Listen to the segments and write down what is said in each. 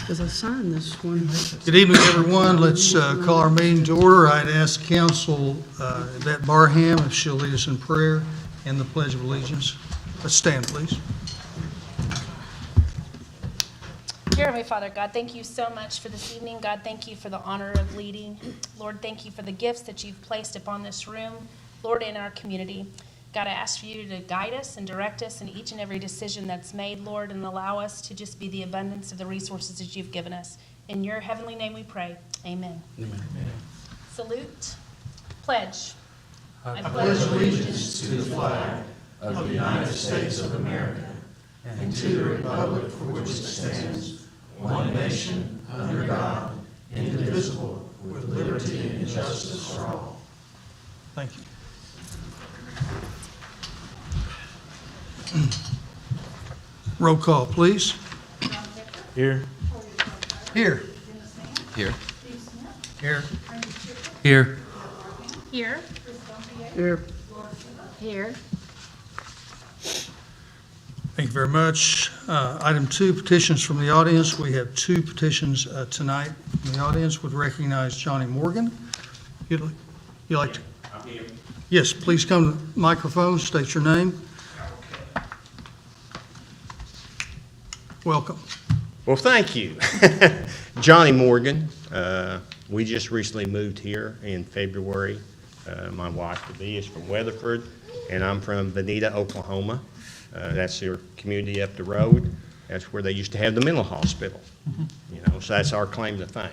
Because I signed this one. Good evening, everyone. Let's call our meeting to order. I'd ask Council Yvette Barham if she'll lead us in prayer and the Pledge of Allegiance. Let's stand, please. Dear Heavenly Father, God, thank you so much for this evening. God, thank you for the honor of leading. Lord, thank you for the gifts that you've placed upon this room, Lord, in our community. God, I ask for you to guide us and direct us in each and every decision that's made, Lord, and allow us to just be the abundance of the resources that you've given us. In your heavenly name we pray. Amen. Amen. Salute. Pledge. I pledge allegiance to the flag of the United States of America and to the republic for which it stands, one nation, under God, indivisible, with liberty and justice for all. Thank you. Roll call, please. Here. Here. Here. Here. Here. Here. Here. Here. Thank you very much. Item 2, petitions from the audience. We have 2 petitions tonight from the audience. Would recognize Johnny Morgan. You'd like to? I'm here. Yes, please come to the microphone, state your name. Welcome. Well, thank you. Johnny Morgan. We just recently moved here in February. My wife-to-be is from Weatherford, and I'm from Bonita, Oklahoma. That's their community up the road. That's where they used to have the mental hospital. You know, so that's our claim to fame.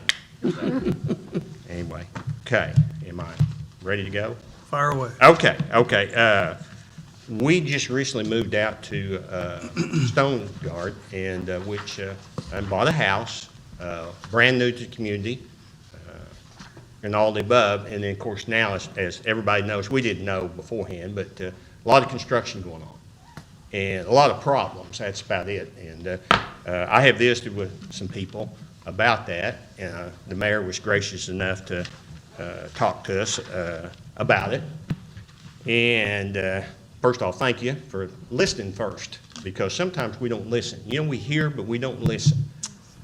Anyway, okay. Am I ready to go? Fire away. Okay. We just recently moved out to Stone Yard, and which I bought a house, brand new to the community, and all the above. And then, of course, now, as everybody knows, we didn't know beforehand, but a lot of construction going on and a lot of problems. That's about it. And I have visited with some people about that, and the mayor was gracious enough to talk to us about it. And first off, thank you for listening first, because sometimes we don't listen. You know, we hear, but we don't listen.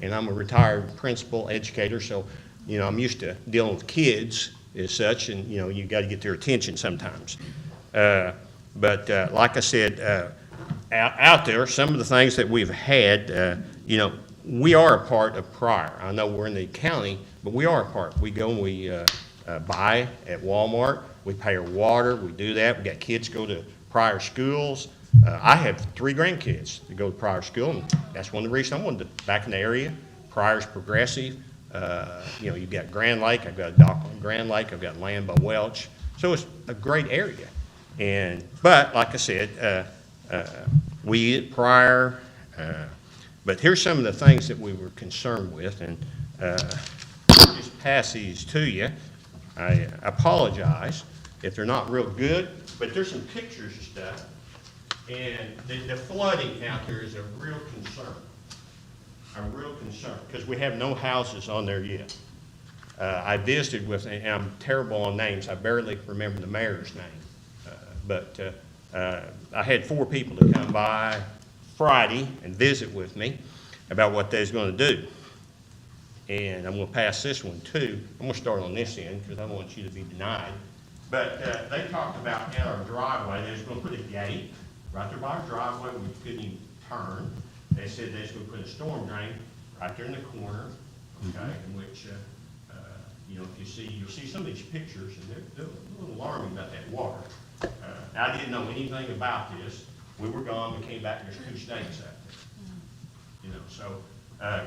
And I'm a retired principal educator, so, you know, I'm used to dealing with kids as such, and, you know, you got to get their attention sometimes. But like I said, out there, some of the things that we've had, you know, we are a part of Pryor. I know we're in the county, but we are a part. We go and we buy at Walmart. We pay our water. We do that. We got kids go to Pryor schools. I have 3 grandkids that go to Pryor school, and that's one of the reasons I wanted to back in the area. Pryor's progressive. You know, you've got Grand Lake. I've got a dock on Grand Lake. I've got land by Welch. So it's a great area. But like I said, we at Pryor, but here's some of the things that we were concerned with, and I'll just pass these to you. I apologize if they're not real good, but there's some pictures and stuff, and the flooding out there is a real concern. Because we have no houses on there yet. I visited with, and I'm terrible on names, I barely remember the mayor's name, but I had 4 people to come by Friday and visit with me about what they was going to do. And I'm going to pass this one too. I'm going to start on this end because I don't want you to be denied. But they talked about at our driveway, they was going to put a gate right there by our driveway where we couldn't even turn. They said they was going to put a storm drain right there in the corner, okay, in which, you know, if you'll see some of these pictures, and they're a little alarming about that water. I didn't know anything about this. We were gone, we came back, there's 2 snakes out there. You know, so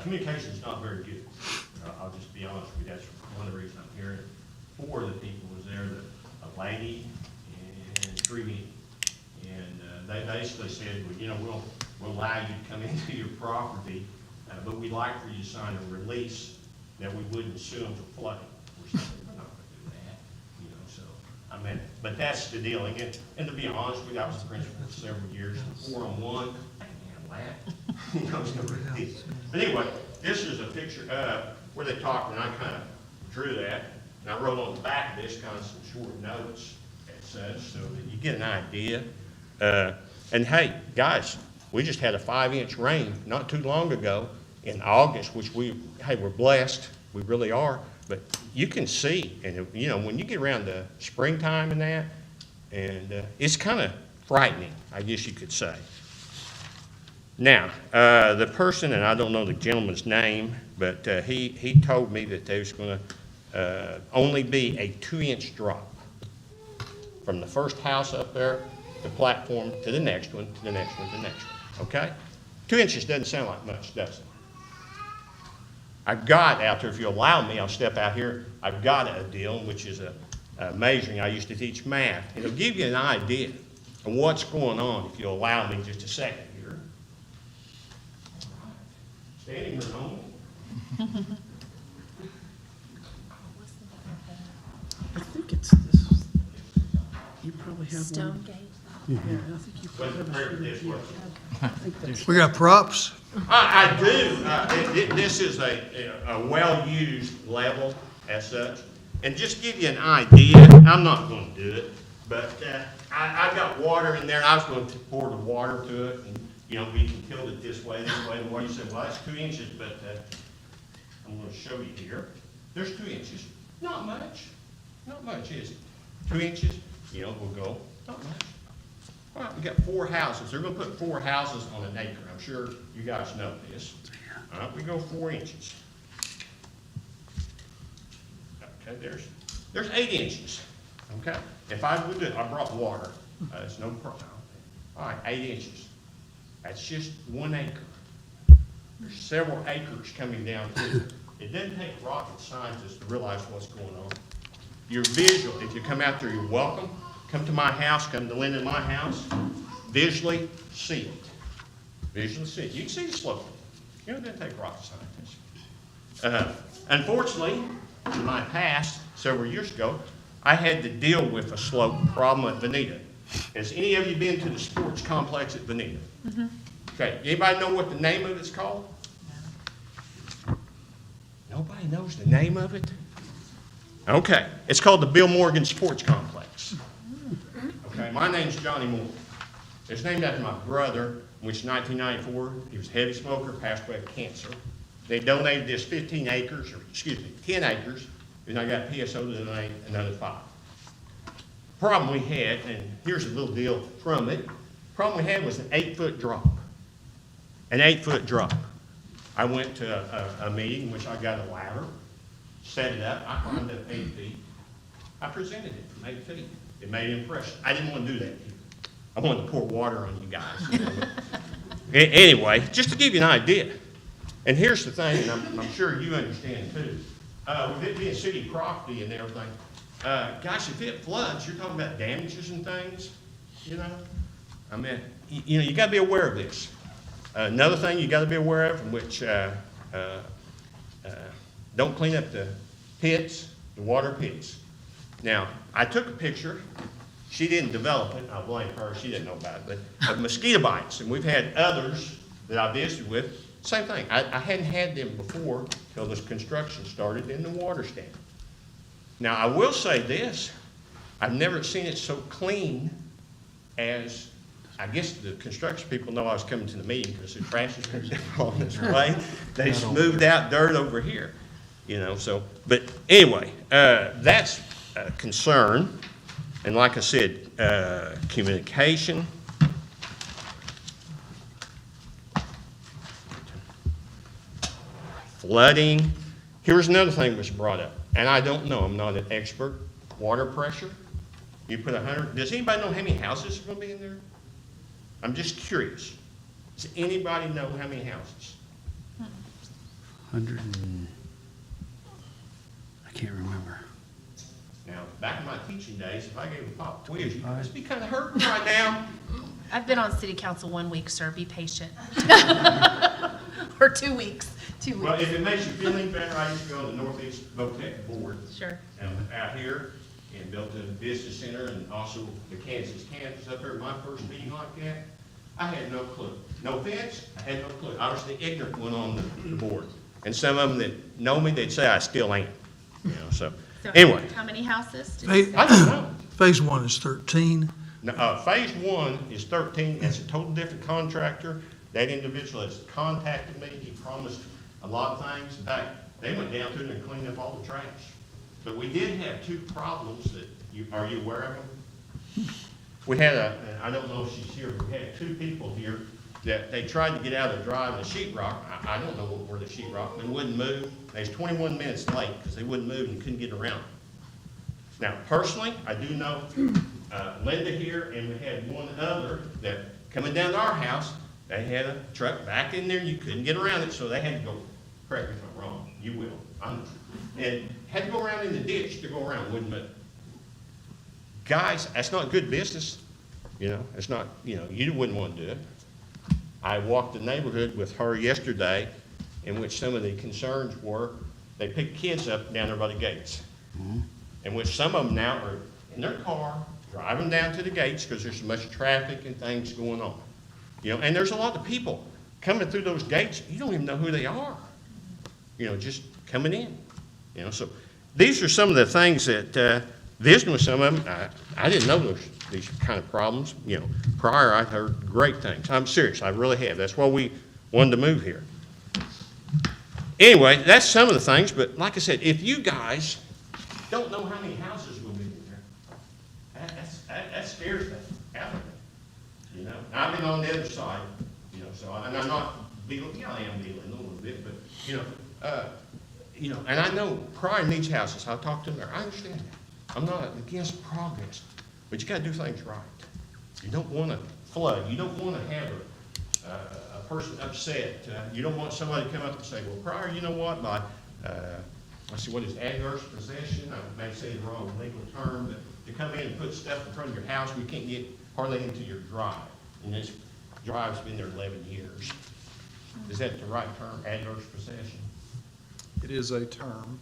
communication's not very good. I'll just be honest with you, that's one of the reasons I'm here. 4 of the people was there, a lady and 3 men. And they basically said, well, you know, we'll allow you to come into your property, but we'd like for you to sign a release that we wouldn't sue them for flooding. We're saying, we're not going to do that. You know, so, I mean, but that's the deal. And to be honest with you, I was the principal for several years, 4-on-1, I can handle that. You know, it's no big deal. But anyway, this is a picture where they talked, and I kind of drew that, and I wrote on the back of this kind of some short notes and such, so that you get an idea. And hey, guys, we just had a 5-inch rain not too long ago, in August, which we're blessed, we really are, but you can see, and you know, when you get around the springtime and that, and it's kind of frightening, I guess you could say. Now, the person, and I don't know the gentleman's name, but he told me that there's going to only be a 2-inch drop from the first house up there, the platform, to the next one, to the next one, to the next one, okay? 2 inches doesn't sound like much, does it? I've got out there, if you allow me, I'll step out here. I've got a deal, which is a measuring. I used to teach math. It'll give you an idea of what's going on, if you'll allow me just a second here. Standing room only. I think it's this. You probably have one. Stonegate. Yeah, I think you probably have a Whether good this idea. works. I think that's. We got props. I do. This is a well-used level as such. And just give you an idea, I'm not going to do it, but I've got water in there, and I was going to pour the water to it, and, you know, we can tilt it this way, the water. You said, well, that's 2 inches, but I'm going to show you here. There's 2 inches. Not much. Not much, is it? 2 inches, you know, we'll go, not much. All right, we got 4 houses. They're going to put 4 houses on an acre. I'm sure you guys know this. All right, we go 4 inches. Okay, there's 8 inches. Okay, if I would do it, I brought water. It's no problem. All right, 8 inches. That's just 1 acre. There's several acres coming down through. It doesn't take rocket scientists to realize what's going on. You're visual. If you come out there, you're welcome. Come to my house, come to Linda in my house, visually see it. Visually see it. You can see the slope. You know, it doesn't take rocket scientists. Unfortunately, in my past, several years ago, I had to deal with a slope problem at Veneta. Has any of you been to the sports complex at Veneta? Mm-hmm. Okay, anybody know what the name of it's called? No. Nobody knows the name of it? Okay, it's called the Bill Morgan Sports Complex. Okay, my name's Johnny Moore. It's named after my brother, which in 1994, he was a heavy smoker, passed away of cancer. They donated this 10 acres, and I got PSO to donate another 5. Problem we had, and here's a little deal from it, problem we had was an 8-foot drop. An 8-foot drop. I went to a meeting in which I got a ladder, set it up, I climbed up 8 feet. I presented it from 8 feet. It made an impression. I didn't want to do that. I wanted to pour water on you guys. Anyway, just to give you an idea. And here's the thing, and I'm sure you understand too. With it being city property and everything, gosh, if it floods, you're talking about damages and things, you know? I mean, you know, you got to be aware of this. Another thing you got to be aware of, which don't clean up the pits, the water pits. Now, I took a picture. She didn't develop it. I blame her. She didn't know about it. But of mosquito bites, and we've had others that I visited with. Same thing. I hadn't had them before till this construction started in the water stand. Now, I will say this. I've never seen it so clean as, I guess the construction people know I was coming to the meeting because the trash is going to fall this way. They smoothed out dirt over here, you know, so. But anyway, that's a concern. And like I said, communication. Flooding. Here's another thing that was brought up, and I don't know, I'm not an expert. Water pressure. You put 100, does anybody know how many houses are going to be in there? I'm just curious. Does anybody know how many houses? 100 and, I can't remember. Now, back in my teaching days, if I gave a pop quiz, you must be kind of hurting right now. I've been on city council 1 week, sir. Be patient. Or 2 weeks. 2 weeks. Well, if it makes you feel any better, I used to go on the Northeast VOTEC board. Sure. Out here, and built a business center, and also the Kansas campus up there. My first meeting like that, I had no clue. No offense, I had no clue. I was the ignorant one on the board. And some of them that know me, they'd say I still am. You know, so anyway. How many houses? Did Hey, you say? I don't know. Phase 1 is 13. Now, phase 1 is 13. It's a total different contractor. That individual has contacted me, he promised a lot of things. In fact, they went down through there and cleaned up all the trash. But we did have two problems that, are you aware of them? We had I don't know if she's here, but we had two people here that they tried to get out of the drive in the sheetrock. I don't know where the sheetrock, they wouldn't move. They was 21 minutes late because they wouldn't move and couldn't get around. Now, personally, I do know Linda here, and we had one other that coming down to our house, they had a truck back in there, you couldn't get around it, so they had to go, correct me if I'm wrong, you will, and had to go around in the ditch to go around, wouldn't move. Guys, that's not good business, you know, it's not, you know, you wouldn't want to do it. I walked the neighborhood with her yesterday, in which some of the concerns were, they picked kids up down there by the gates. In which some of them now are in their car, driving down to the gates because there's so much traffic and things going on. You know, and there's a lot of people coming through those gates, you don't even know who they are. You know, just coming in. You know, so these are some of the things that, visiting with some of them, I didn't know these kind of problems. You know, Pryor, I've heard great things. I'm serious, I really have. That's why we wanted to move here. Anyway, that's some of the things, but like I said, if you guys don't know how many houses will be in there, that scares me out of me. You know, I've been on the other side, you know, so, and I'm not dealing, yeah, I am dealing a little bit, but, you know, and I know Pryor needs houses. I'll talk to them there. I understand that. I'm not against progress, but you got to do things right. You don't want to flood. You don't want to have a person upset. You don't want somebody to come up and say, well, Pryor, you know what, my, let's see, what is adverse possession? I may say the wrong legal term, but to come in and put stuff in front of your house, we can't get hardly into your drive. And this drive's been there 11 years. Is that the right term, adverse possession? It is a term.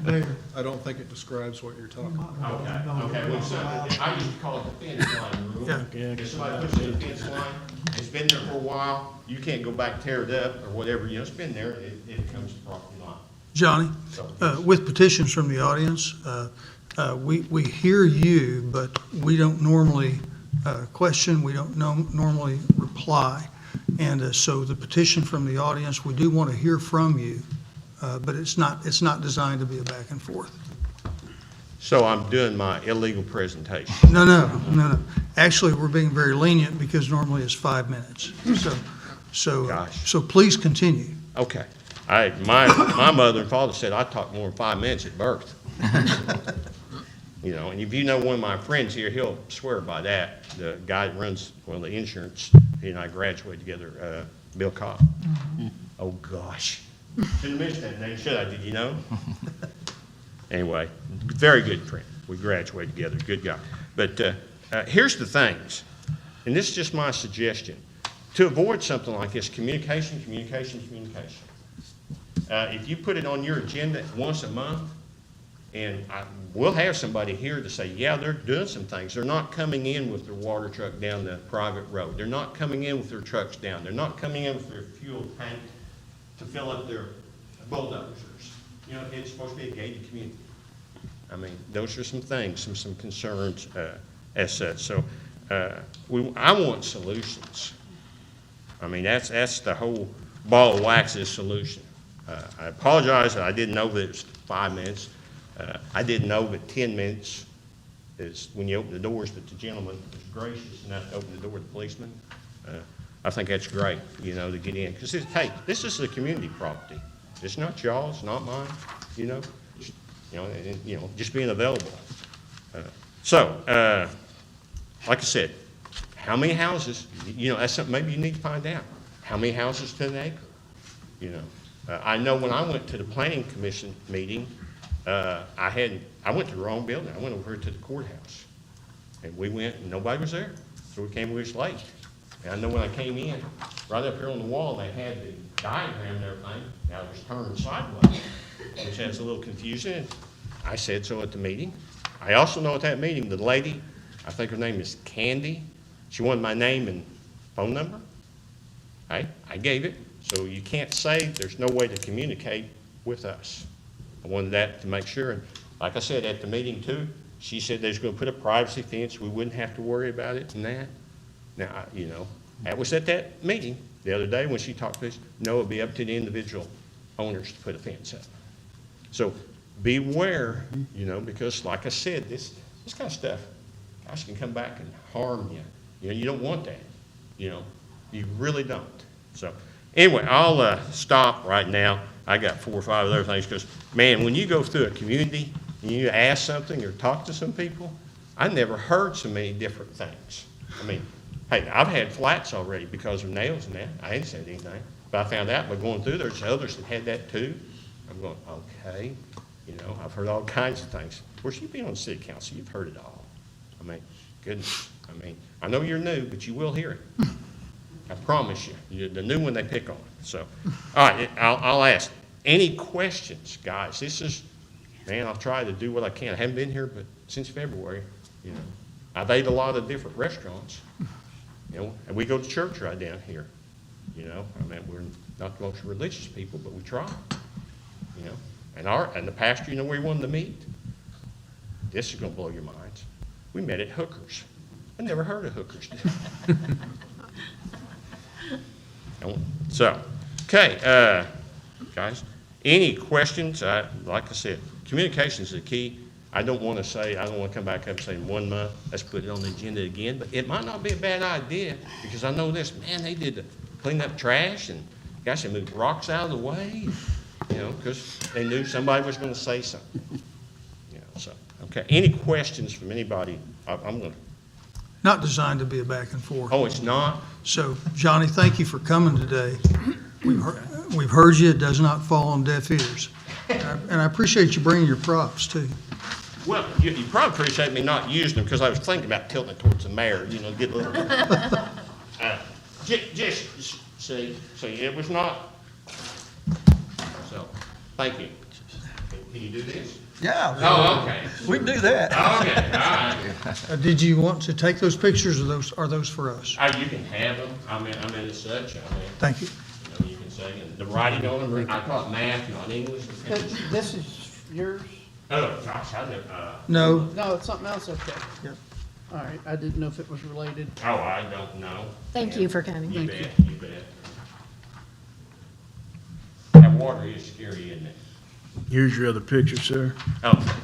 There. I don't think it describes what you're talking about. Okay, well, so, I used to call it the fence line rule. Yeah. If somebody puts in a fence line, it's been there for a while, you can't go back, tear it up, or whatever, you know, it's been there, it becomes the property line. Johnny, So, with petitions from the audience, we hear you, but we don't normally question, we don't normally reply. And so the petition from the audience, we do want to hear from you, but it's not designed to be a back and forth. So I'm doing my illegal presentation. No. Actually, we're being very lenient because normally it's 5 minutes. Gosh. So please continue. Okay. My mother and father said I talked more than 5 minutes at birth. You know, and if you know one of my friends here, he'll swear by that. The guy that runs, well, the insurance, he and I graduated together, Bill Cobb. Oh, gosh. Shouldn't have mentioned that name, should I? Did you know? Anyway, very good friend. We graduated together, good guy. But here's the things, and this is just my suggestion. To avoid something like this, communication. If you put it on your agenda once a month, and we'll have somebody here to say, yeah, they're doing some things. They're not coming in with their water truck down the private road. They're not coming in with their trucks down. They're not coming in with their fuel tank to fill up their bulldozers. You know, it's supposed to be a gated community. I mean, those are some things, some concerns as such. So I want solutions. I mean, that's the whole ball of wax's solution. I apologize that I didn't know that it was 5 minutes. I didn't know that 10 minutes is when you open the doors, but the gentleman was gracious enough to open the door to the policeman. I think that's great, you know, to get in. Because, hey, this is a community property. It's not y'all, it's not mine, you know. Just being available. Like I said, how many houses, you know, that's something maybe you need to find out. How many houses to an acre, you know. I know when I went to the planning commission meeting, I went to the wrong building. I went over here to the courthouse. And we went, and nobody was there. So we was late. And I know when I came in, right up here on the wall, they had the diagram and everything. Now it was turned sideways, which has a little confusion. I said so at the meeting. I also know at that meeting, the lady, I think her name is Candy, she wanted my name and phone number. I gave it. So you can't say there's no way to communicate with us. I wanted that to make sure. And like I said, at the meeting too, she said they was going to put a privacy fence. We wouldn't have to worry about it and that. Now, you know, That was at that meeting the other day when she talked to us. No, it'll be up to the individual owners to put a fence up. So beware, you know, because like I said, this kind of stuff, guys, can come back and harm you. You know, you don't want that. You know, you really don't. So anyway, I'll stop right now. I got 4 or 5 other things because, man, when you go through a community and you ask something or talk to some people, I never heard so many different things. I mean, hey, I've had flats already because of nails and that. I ain't said anything. But I found out by going through, there's others that had that too. I'm going, okay. You know, I've heard all kinds of things. Of course, you've been on the city council. You've heard it all. I mean, goodness. I mean, I know you're new, but you will hear it. I promise you. You're the new one they pick on. So, all right, I'll ask. Any questions, guys? This is, man, I'll try to do what I can. I haven't been here but since February. You know, I've ate a lot of different restaurants. You know, and we go to church right down here. You know, I mean, we're not the most religious people, but we try. You know, and the pastor, you know where he wanted to meet? This is going to blow your minds. We met at Hookers. I never heard of Hookers. So, okay, guys, any questions? Like I said, communication is the key. I don't want to come back up and say in 1 month, let's put it on the agenda again, but it might not be a bad idea because I know this, man, they did clean up trash and gosh, they moved rocks out of the way, you know, because they knew somebody was going to say something. You know, so, okay, any questions from anybody? I'm going to. Not designed to be a back and forth. Oh, it's not? So, Johnny, thank you for coming today. We've heard you. It does not fall on deaf ears. And I appreciate you bringing your props, too. Well, you probably appreciate me not using them because I was thinking about tilting it towards the mayor, you know, get a little. Just see, it was not. So, thank you. Can you do this? Yeah. Oh, okay. We can do that. Okay, all right. Did you want to take those pictures, or are those for us? You can have them. I mean, as such. I mean, Thank you. you know, you can say, and the writing on them, I taught math, not English. This is yours? Oh, gosh, I never, No, No, it's something else, okay. Yep. All right, I didn't know if it was related. oh, I don't know. Thank you for coming. You Thank bet, you bet. That water is scary, isn't it? Here's your other picture, sir. Oh.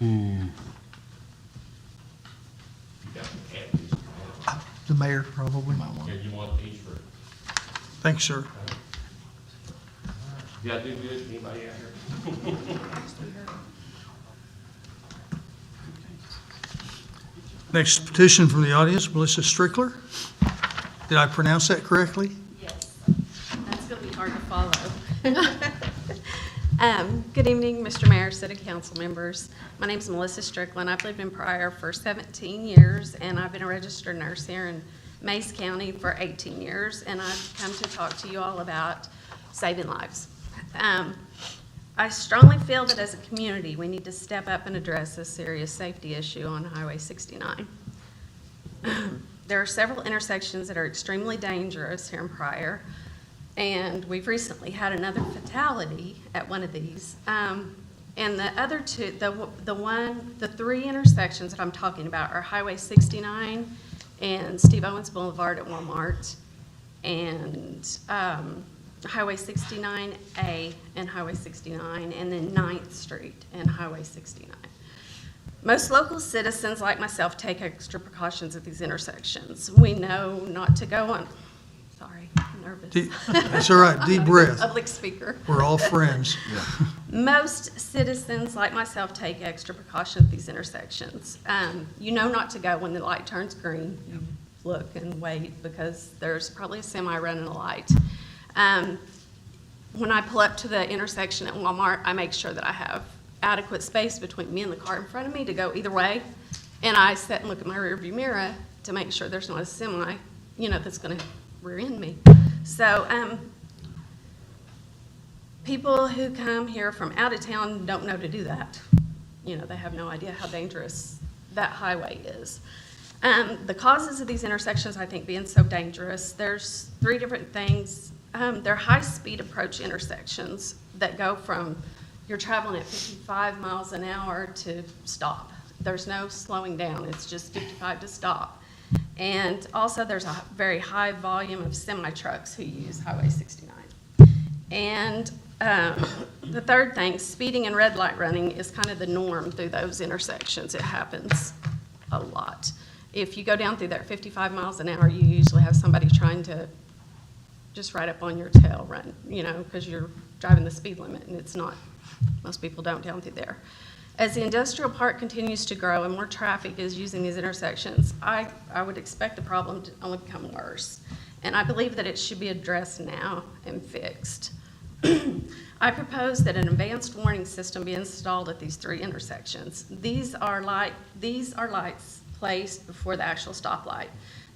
You got to add these. the mayor probably. Here, you want these for, Thanks, sir. did I do good? Anybody out here? Next petition from the audience, Melissa Strickler. Did I pronounce that correctly? Yes, that's going to be hard to follow. Good evening, Mr. Mayor, City Council members. My name is Melissa Strickland. I've lived in Pryor for 17 years, and I've been a registered nurse here in Mays County for 18 years, and I've come to talk to you all about saving lives. I strongly feel that as a community, we need to step up and address this serious safety issue on Highway 69. There are several intersections that are extremely dangerous here in Pryor, and we've recently had another fatality at one of these. And the other two, the three intersections that I'm talking about are Highway 69 and Steve Owens Boulevard at Walmart, and Highway 69A and Highway 69, and then 9th Street and Highway 69. Most local citizens, like myself, take extra precautions at these intersections. We know not to go on, sorry, I'm nervous. That's all right, deep breath. Public speaker. We're all friends. Most citizens, like myself, take extra precautions at these intersections. You know not to go when the light turns green. You look and wait because there's probably a semi running a light. When I pull up to the intersection at Walmart, I make sure that I have adequate space between me and the car in front of me to go either way. And I sit and look at my rearview mirror to make sure there's not a semi, that's going to rear end me. So people who come here from out of town don't know to do that. They have no idea how dangerous that highway is. The causes of these intersections, I think, being so dangerous, there's three different things. They're high-speed approach intersections that go from you're traveling at 55 miles an hour to stop. There's no slowing down. It's just 55 to stop. And also, there's a very high volume of semi-trucks who use Highway 69. And the third thing, speeding and red light running is kind of the norm through those intersections. It happens a lot. If you go down through there at 55 miles an hour, you usually have somebody trying to just right up on your tail run, because you're driving the speed limit, and it's not, most people don't down through there. As the industrial park continues to grow and more traffic is using these intersections, I would expect the problem to only become worse. And I believe that it should be addressed now and fixed. I propose that an advanced warning system be installed at these 3 intersections. These are lights placed before the actual stoplight.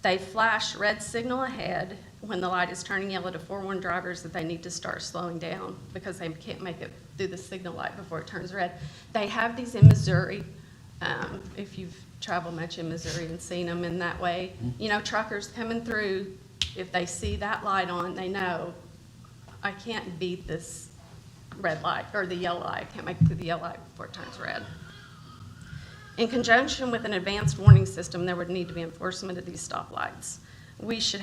They flash red signal ahead when the light is turning yellow to forewarn drivers that they need to start slowing down because they can't make it through the signal light before it turns red. They have these in Missouri, if you've traveled much in Missouri and seen them in that way. Truckers coming through, if they see that light on, they know, I can't beat this red light, or the yellow light. I can't make it through the yellow light before it turns red. In conjunction with an advanced warning system, there would need to be enforcement of these stoplights. We should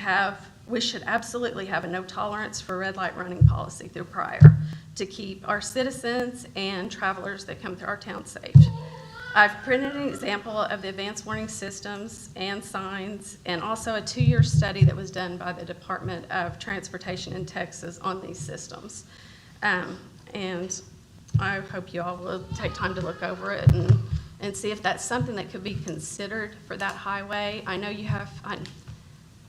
absolutely have a no tolerance for red light running policy through Pryor to keep our citizens and travelers that come through our town safe. I've printed an example of the advanced warning systems and signs, and also a 2-year study that was done by the Department of Transportation in Texas on these systems. And I hope you all will take time to look over it and see if that's something that could be considered for that highway. I know you have,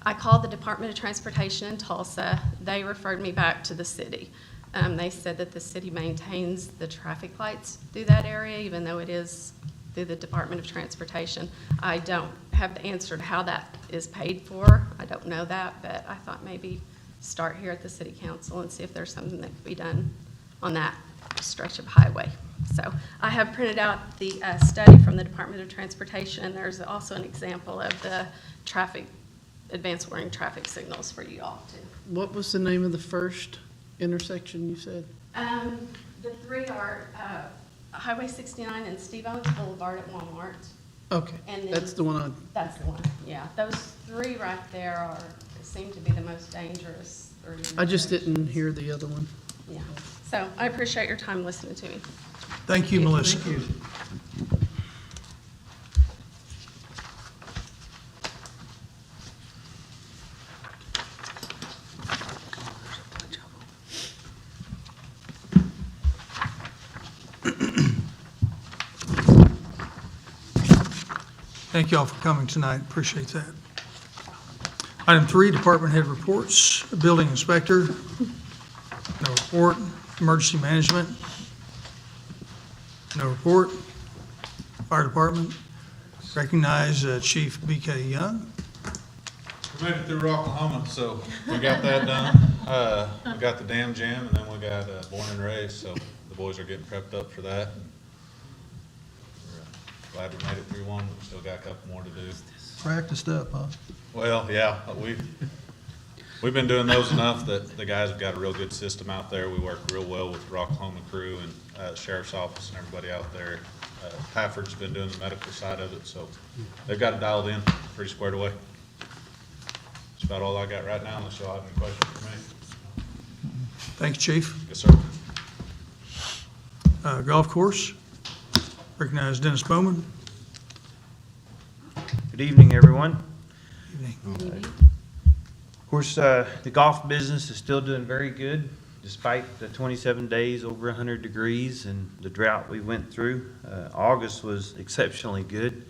I called the Department of Transportation in Tulsa. They referred me back to the city. They said that the city maintains the traffic lights through that area, even though it is through the Department of Transportation. I don't have the answer to how that is paid for. I don't know that, but I thought maybe start here at the city council and see if there's something that could be done on that stretch of highway. So I have printed out the study from the Department of Transportation. There's also an example of the advanced warning traffic signals for you all too. What was the name of the first intersection you said? The 3 are Highway 69 and Steve Owens Boulevard at Walmart. Okay, And then- that's the one That's the one, yeah. Those 3 right there seem to be the most dangerous 3. I just didn't hear the other one. Yeah. So I appreciate your time listening to me. Thank you, Melissa. Thank you. Thank you all for coming tonight. Appreciate that. Item 3, department head reports. Building inspector, no report. Emergency management, no report. Fire department, recognize Chief B.K. Young. We made it through Oklahoma, so we got that done. We got the dam jam, and then we got born and raised, so the boys are getting prepped up for that. We're glad we made it through one, but still got a couple more to do. Practiced up, huh? Well, yeah, we've been doing those enough that the guys have got a real good system out there. We work real well with the Oklahoma crew and sheriff's office and everybody out there. Pafford's been doing the medical side of it, so they've got it dialed in, pretty squared away. That's about all I got right now, unless y'all have any questions for me. Thanks, Chief. Yes, sir. Golf course, recognize Dennis Bowman. Good evening, everyone. Evening. Of course, the golf business is still doing very good despite the 27 days over 100 degrees and the drought we went through. August was exceptionally good.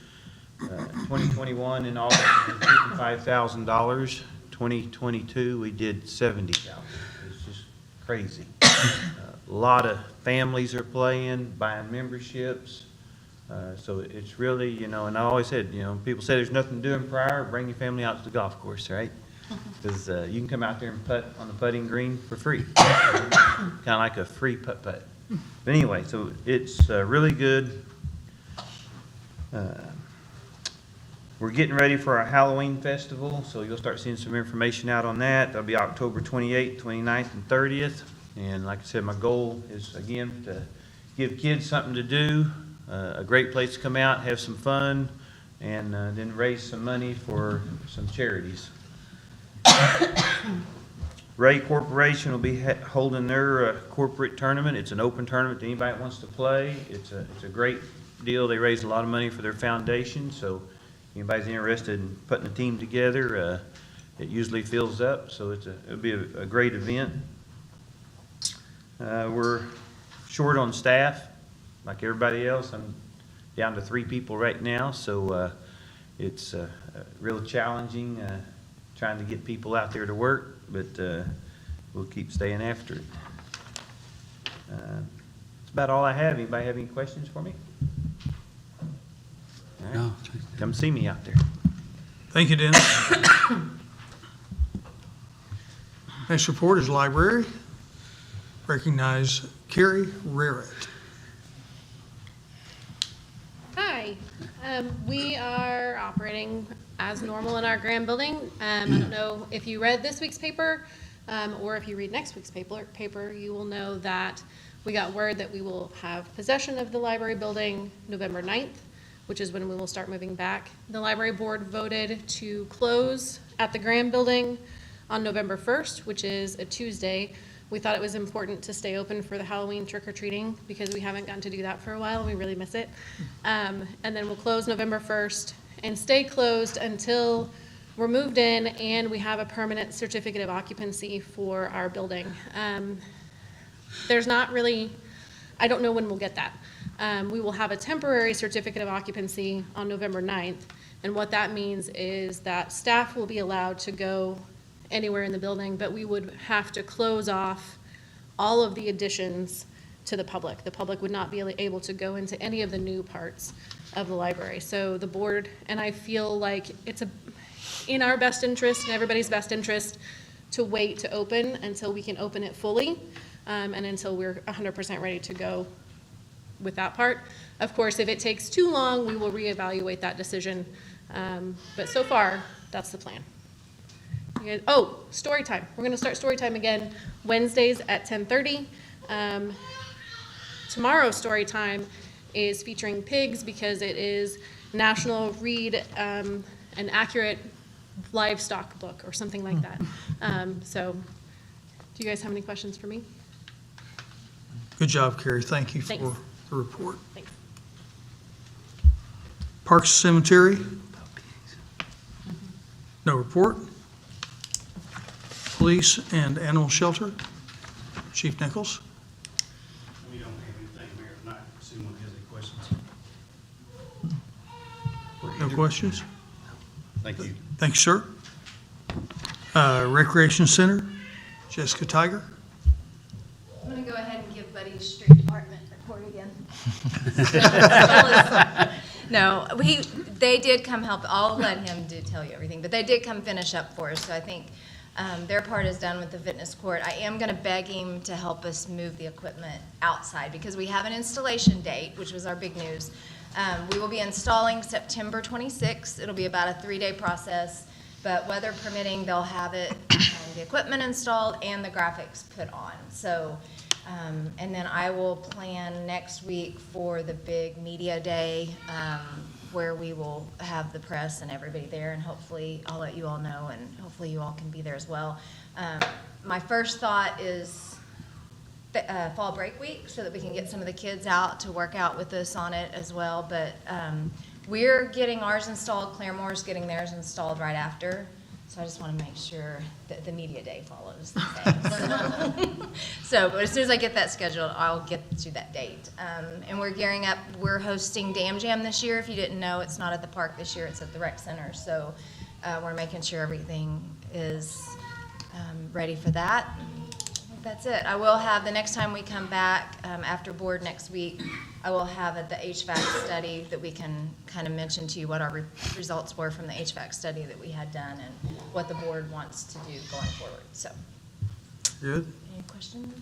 2021 in August, we did $55,000. 2022, we did $70,000. It's just crazy. A lot of families are playing, buying memberships. So it's really, and I always said, people say there's nothing to do in Pryor, bring your family out to the golf course, right? Because you can come out there and putt on the putting green for free. Kind of like a free putt-putt. But anyway, so it's really good. We're getting ready for our Halloween festival, so you'll start seeing some information out on that. That'll be October 28th, 29th, and 30th. And like I said, my goal is, again, to give kids something to do, a great place to come out, have some fun, and then raise some money for some charities. Ray Corporation will be holding their corporate tournament. It's an open tournament to anybody that wants to play. It's a great deal. They raise a lot of money for their foundation, so anybody's interested in putting a team together, it usually fills up, so it'll be a great event. We're short on staff, like everybody else. I'm down to 3 people right now, so it's real challenging trying to get people out there to work, but we'll keep staying after it. That's about all I have. Anybody have any questions for me? All right. No. Come see me out there. Thank you, Dennis. Next report is library. Recognize Carrie Rarrett. Hi, we are operating as normal in our grand building. I don't know if you read this week's paper, or if you read next week's paper, you will know that we got word that we will have possession of the library building November 9th, which is when we will start moving back. The library board voted to close at the grand building on November 1st, which is a Tuesday. We thought it was important to stay open for the Halloween trick-or-treating because we haven't gotten to do that for a while and we really miss it. And then we'll close November 1st and stay closed until we're moved in and we have a permanent certificate of occupancy for our building. There's not really, I don't know when we'll get that. We will have a temporary certificate of occupancy on November 9th. And what that means is that staff will be allowed to go anywhere in the building, but we would have to close off all of the additions to the public. The public would not be able to go into any of the new parts of the library. So the board, and I feel like it's in our best interest and everybody's best interest to wait to open until we can open it fully, and until we're 100% ready to go with that part. Of course, if it takes too long, we will reevaluate that decision. But so far, that's the plan. Oh, story time. We're going to start story time again Wednesdays at 10:30. Tomorrow's story time is featuring pigs because it is National Read an Accurate Livestock Book or something like that. So do you guys have any questions for me? Good job, Carrie. Thank you Thanks. for the report. Thanks. Parks Cemetery. No report. Police and Animal Shelter. Chief Nichols. We don't have anything, Mayor, tonight. If anyone has any questions. No questions? Thank you. Thanks, sir. Recreation Center. Jessica Tiger. I'm going to go ahead and give Buddy's street department report again. No, they did come help. I'll let him tell you everything, but they did come finish up for us. So I think their part is done with the fitness court. I am going to beg him to help us move the equipment outside because we have an installation date, which was our big news. We will be installing September 26th. It'll be about a 3-day process, but weather permitting, they'll have it, the equipment installed and the graphics put on. So, and then I will plan next week for the big media day, where we will have the press and everybody there, and hopefully I'll let you all know, and hopefully you all can be there as well. My first thought is fall break week so that we can get some of the kids out to work out with us on it as well. But we're getting ours installed. Claremore's getting theirs installed right after. So I just want to make sure that the media day follows the same. So, but as soon as I get that scheduled, I'll get you that date. And we're gearing up. We're hosting Dam Jam this year. If you didn't know, it's not at the park this year. It's at the rec center. So we're making sure everything is ready for that. I think that's it. I will have, the next time we come back after board next week, I will have the HVAC study that we can kind of mention to you what our results were from the HVAC study that we had done and what the board wants to do going forward. So, Good. any questions?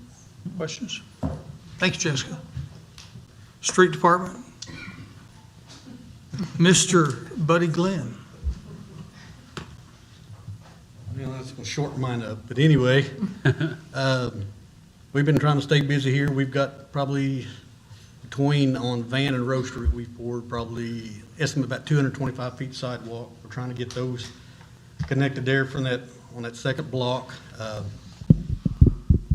Questions? Thank you, Jessica. Street Department. Mr. Buddy Glenn. Well, that's going to shorten mine up, but anyway, we've been trying to stay busy here. We've got probably between on Van and Rose Street, we've poured probably, estimate about 225 feet sidewalk. We're trying to get those connected there from that, on that second block.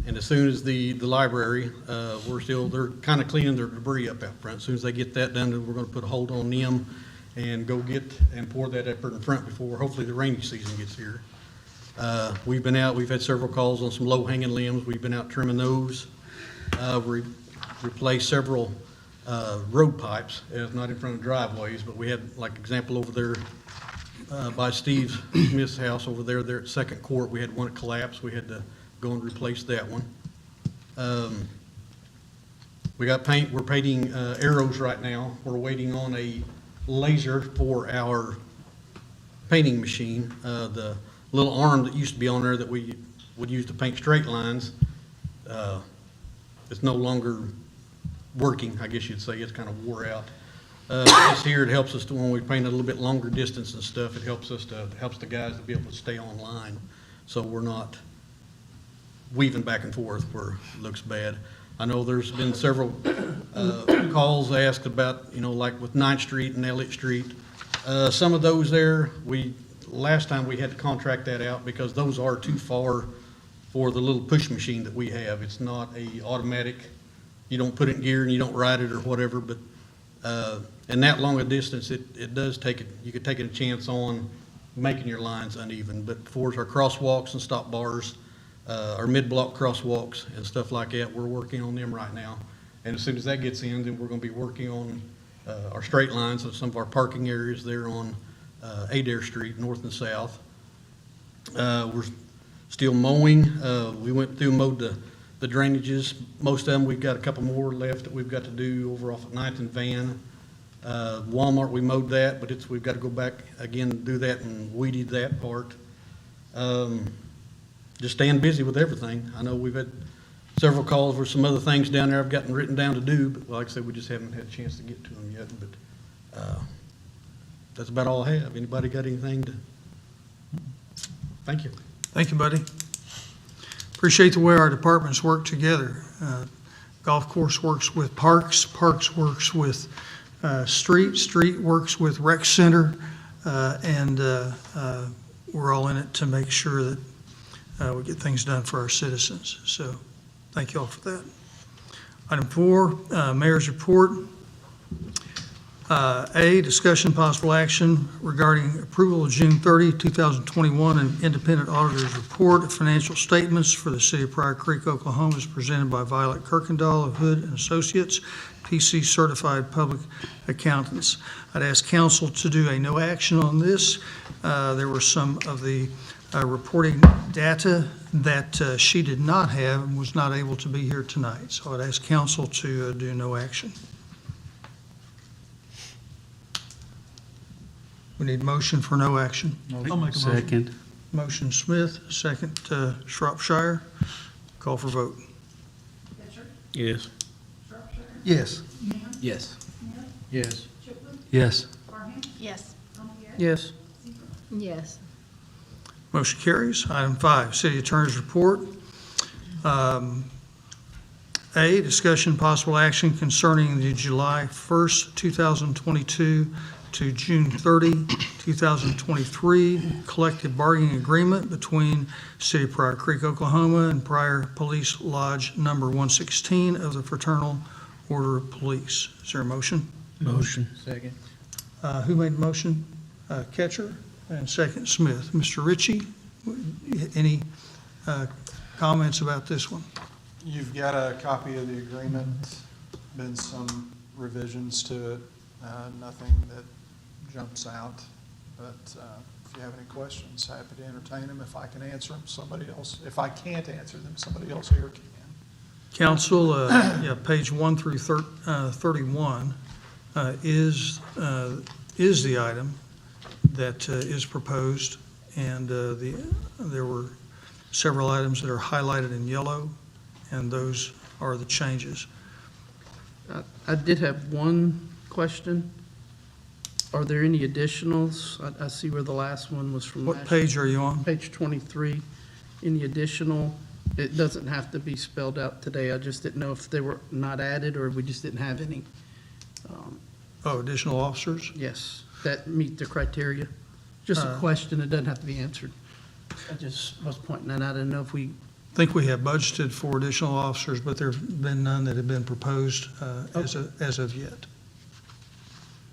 And as soon as the library, they're kind of cleaning their debris up out front. As soon as they get that done, then we're going to put a hold on them and go get and pour that up in front before hopefully the rainy season gets here. We've been out, we've had several calls on some low-hanging limbs. We've been out trimming those. Replaced several road pipes, not in front of driveways, but we had, like example over there by Steve Smith's house over there at Second Court, we had one collapse. We had to go and replace that one. We got paint, we're painting arrows right now. We're waiting on a laser for our painting machine. The little arm that used to be on there that we would use to paint straight lines, it's no longer working, I guess you'd say. It's kind of wore out. This here, it helps us to, when we paint a little bit longer distance and stuff, it helps the guys to be able to stay on line, so we're not weaving back and forth where it looks bad. I know there's been several calls asked about, like with 9th Street and Elliott Street. Some of those there, last time we had to contract that out because those are too far for the little push machine that we have. It's not a automatic, you don't put it in gear and you don't ride it or whatever, but in that long a distance, it does take it, you could take a chance on making your lines uneven. But for our crosswalks and stop bars, our mid-block crosswalks and stuff like that, we're working on them right now. And as soon as that gets in, then we're going to be working on our straight lines of some of our parking areas there on Adair Street, north and south. We're still mowing. We went through and mowed the drainages. Most of them, we've got a couple more left that we've got to do over off at 9th and Van. Walmart, we mowed that, but we've got to go back again and do that and weeded that part. Just staying busy with everything. I know we've had several calls for some other things down there I've gotten written down to do, but like I said, we just haven't had a chance to get to them yet. But that's about all I have. Anybody got anything to? Thank you. Thank you, buddy. Appreciate the way our departments work together. Golf course works with parks, parks works with street works with rec center, and we're all in it to make sure that we get things done for our citizens. So thank you all for that. Item 4, Mayor's Report. A, discussion possible action regarding approval of June 30, 2021, and independent auditor's report of financial statements for the city of Pryor Creek, Oklahoma, as presented by Violet Kirkendall of Hood and Associates, PC Certified Public Accountants. I'd ask council to do a no action on this. There were some of the reporting data that she did not have and was not able to be here tonight. So I'd ask council to do no action. We need motion for no action. I'll make a motion. Second. Motion Smith, second Shropshire. Call for vote. Yes. Yes. Yes. Yes. Yes. Yes. Yes. Yes. Motion carries. Item 5, City Attorney's Report. A, discussion possible action concerning the July 1st, 2022 to June 30, 2023 collective bargaining agreement between City of Pryor Creek, Oklahoma and Pryor Police Lodge number 116 of the Fraternal Order of Police. Is there a motion? Motion. Second. Who made the motion? Ketcher, and second Smith. Mr. Ritchie, any comments about this one? You've got a copy of the agreement, been some revisions to it, nothing that jumps out, but if you have any questions, happy to entertain them. If I can answer them, somebody else, if I can't answer them, somebody else here can. Council, page 1 through 31 is the item that is proposed, and there were several items that are highlighted in yellow, and those are the changes. I did have one question. Are there any additionals? I see where the last one was from. What page are you on? Page 23. Any additional It doesn't have to be spelled out today. I just didn't know if they were not added or we just didn't have any. Oh, additional officers? Yes, that meet the criteria. Just a question, it doesn't have to be answered. I just was pointing that out. I didn't know if we, I think we have budgeted for additional officers, but there've been none that have been proposed as of yet.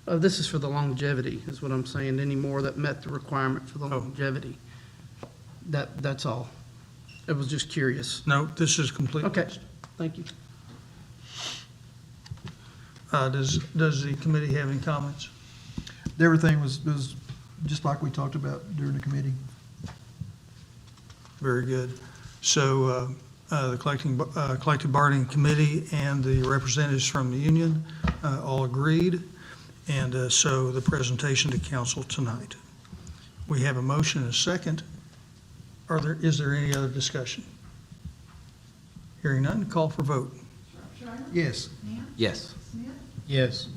this is for the longevity, is what I'm saying, any more that met the requirement for the Oh. longevity. That's all. I was just curious. No, this is complete. Okay, thank you. Does the committee have any comments? Everything was just like we talked about during the committee. Very good. So the collective bargaining committee and the representatives from the union all agreed, and so the presentation to council tonight. We have a motion and a second. Is there any other discussion? Hearing none, call for vote. Yes. Yes. Yes.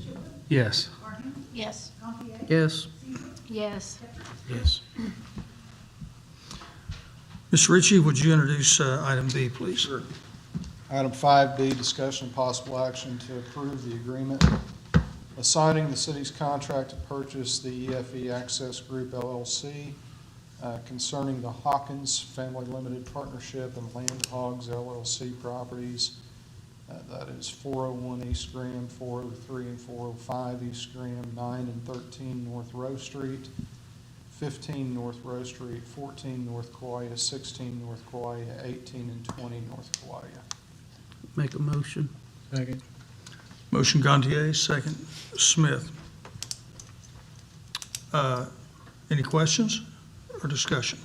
Yes. Yes. Yes, Yes. Yes. Ms. Ritchie, would you introduce item B, please? Sure. Item 5B, discussion and possible action to approve the agreement assigning the city's contract to purchase the EFE Access Group LLC concerning the Hawkins Family Limited Partnership and Land Hogs LLC properties. That is 401 East Graham, 403 and 405 East Graham, 9 and 13 North Row Street, 15 North Row Street, 14 North Kauai, 16 North Kauai, 18 and 20 North Kauai. make a motion. Second. Motion Gantier, second Smith. Any questions or discussion?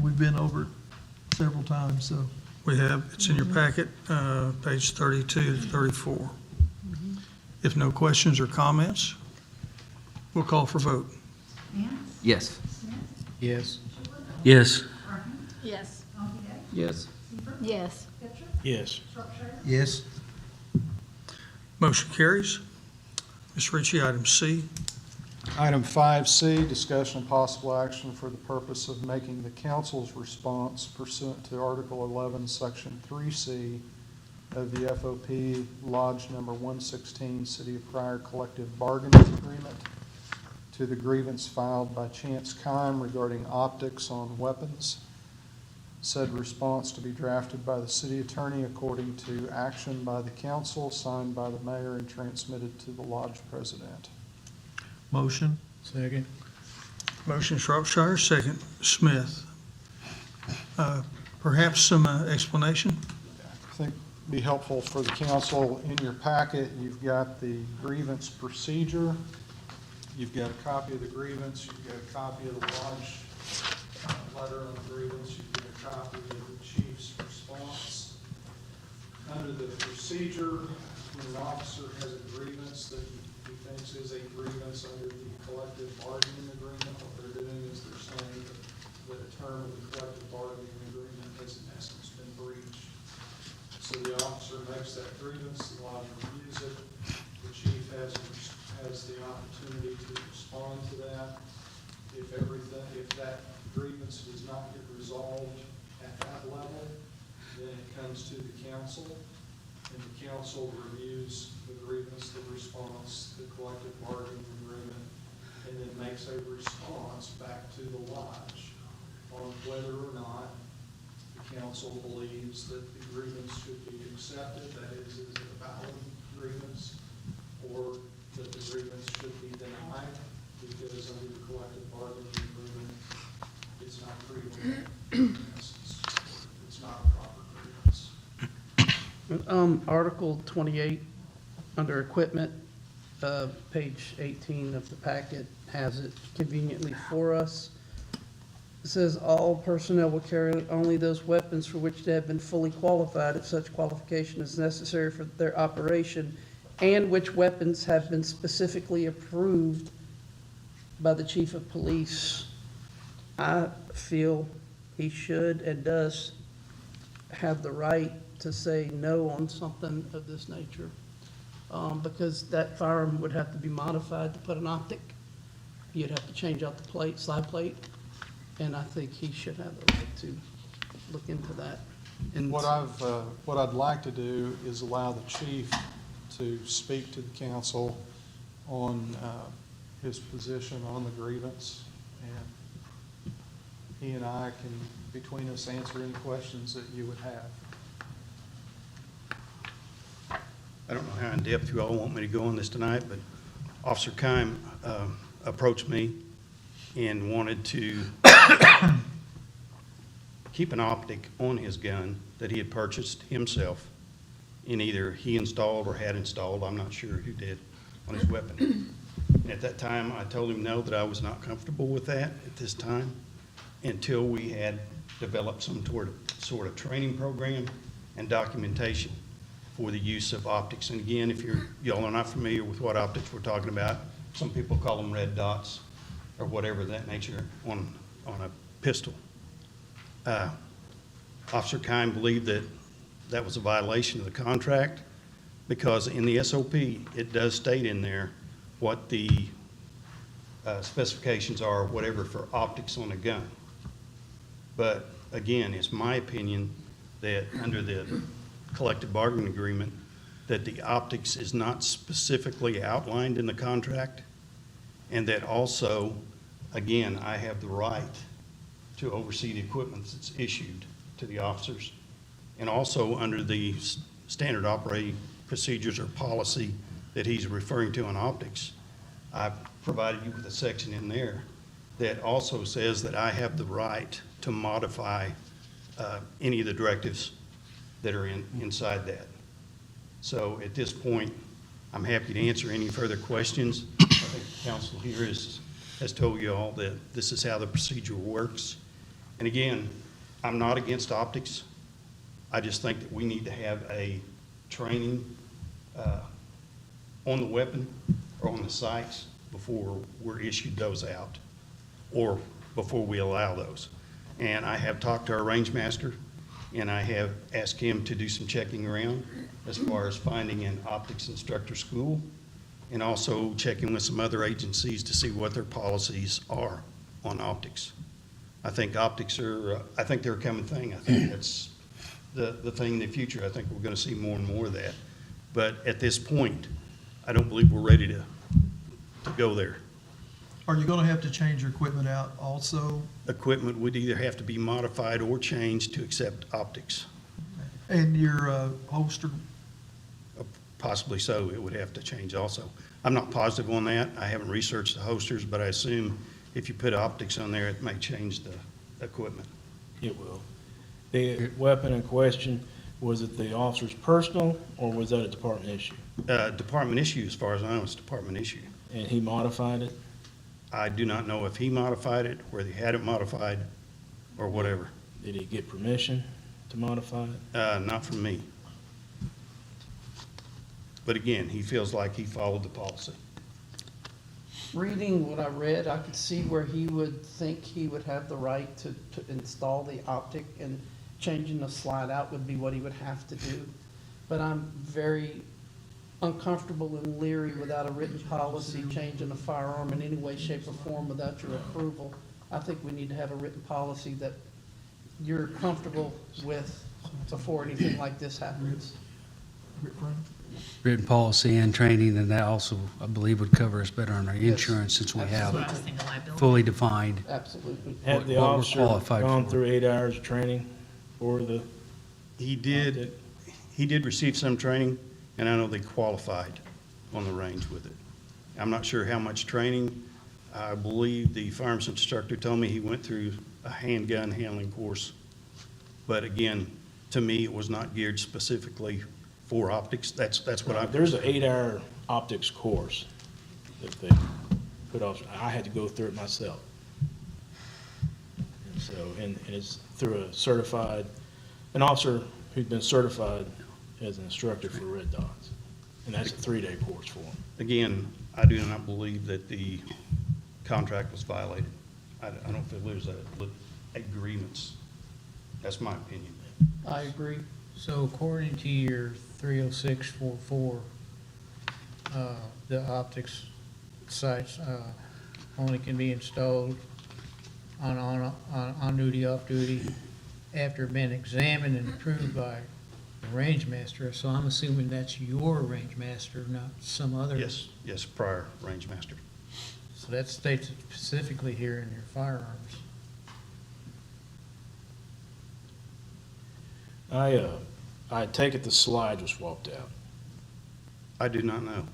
We've been over it several times, so. We have, it's in your packet, page 32 to 34. If no questions or comments, we'll call for vote. Yes. Yes. Yes. Yes. Yes. Yes. Yes. Yes. Motion carries. Ms. Ritchie, item C. Item 5C, discussion and possible action for the purpose of making the council's response pursuant to Article 11, Section 3C of the FOP Lodge Number 116, City of Pryor Collective Bargaining Agreement to the grievance filed by Chance Kime regarding optics on weapons. Said response to be drafted by the city attorney according to action by the council, signed by the mayor, and transmitted to the lodge president. Motion. Second. Motion Shropshire, second Smith. Perhaps some explanation? I think it'd be helpful for the council. In your packet, you've got the grievance procedure. You've got a copy of the grievance. You've got a copy of the lodge letter on the grievance. You've got a copy of the chief's response. Under the procedure, when an officer has a grievance that he thinks is a grievance under the collective bargaining agreement, what they're doing is they're saying that the term of the collective bargaining agreement has in essence been breached. So the officer makes that grievance, the lodge reviews it, the chief has the opportunity to respond to that. If that grievance does not get resolved at that level, then it comes to the council, and the council reviews the grievance, the response, the collective bargaining agreement, and then makes a response back to the lodge on whether or not the council believes that the grievance should be accepted, that is it a valid grievance, or that the grievance should be denied, because under the collective bargaining agreement, it's not grievable. In essence, it's not a proper grievance. Article 28, under equipment, page 18 of the packet has it conveniently for us. It says, "All personnel will carry only those weapons for which they have been fully qualified if such qualification is necessary for their operation, and which weapons have been specifically approved by the chief of police." I feel he should and does have the right to say no on something of this nature, because that firearm would have to be modified to put an optic. You'd have to change out the plate, side plate, and I think he should have the right to look into that. And What I'd like to do is allow the chief to speak to the council on his position on the grievance, and he and I can, between us, answer any questions that you would have. I don't know how in-depth you all want me to go on this tonight, but Officer Kime approached me and wanted to keep an optic on his gun that he had purchased himself, and either he installed or had installed, I'm not sure who did, on his weapon. And at that time, I told him no, that I was not comfortable with that at this time until we had developed some sort of training program and documentation for the use of optics. And again, if y'all are not familiar with what optics we're talking about, some people call them red dots or whatever of that nature on a pistol. Officer Kime believed that that was a violation of the contract because in the SOP, it does state in there what the specifications are, whatever, for optics on a gun. But again, it's my opinion that under the collective bargaining agreement, that the optics is not specifically outlined in the contract, and that also, again, I have the right to oversee the equipment that's issued to the officers. And also under the standard operating procedures or policy that he's referring to on optics, I've provided you with a section in there that also says that I have the right to modify any of the directives that are inside that. So at this point, I'm happy to answer any further questions. I think the council here has told you all that this is how the procedure works. And again, I'm not against optics. I just think that we need to have a training on the weapon or on the sights before we're issued those out or before we allow those. And I have talked to our range master, and I have asked him to do some checking around as far as finding an optics instructor school, and also checking with some other agencies to see what their policies are on optics. I think optics are, I think they're a coming thing. I think that's the thing in the future. I think we're going to see more and more of that. But at this point, I don't believe we're ready to go there. Are you gonna have to change your equipment out also? Equipment would either have to be modified or changed to accept optics. And your holster? Possibly so, it would have to change also. I'm not positive on that. I haven't researched the holsters, but I assume if you put optics on there, it may change the equipment. It will. The weapon in question, was it the officer's personal, or was that a department issue? Department issue, as far as I know, it's department issue. And he modified it? I do not know if he modified it, whether he had it modified, or whatever. Did he get permission to modify it? Not from me. But again, he feels like he followed the policy. reading what I read, I could see where he would think he would have the right to install the optic, and changing the slide out would be what he would have to do. But I'm very uncomfortable and leery without a written policy changing a firearm in any way, shape, or form without your approval. I think we need to have a written policy that you're comfortable with before anything like this happens. Written policy and training, and that also, I believe, would cover us better on our insurance since we have fully defined. Absolutely. Had the what we're officer qualified gone for. through 8 hours of training for the? He did receive some training, and I know they qualified on the range with it. I'm not sure how much training. I believe the firearms instructor told me he went through a handgun handling course. But again, to me, it was not geared specifically for optics. That's what I. There's an 8-hour optics course that they put off. I had to go through it myself. And so, and it's through an officer who'd been certified as an instructor for red dots. And that's a 3-day course for him. Again, I do not believe that the contract was violated. I don't feel there's agreements. That's my opinion. I agree. So according to your 30644, the optics sites only can be installed on duty, off duty, after being examined and approved by the range master. So I'm assuming that's your range master, not some other. Yes, Pryor, range master. So that states it specifically here in your firearms. I take it the slide was swapped out. I do not know.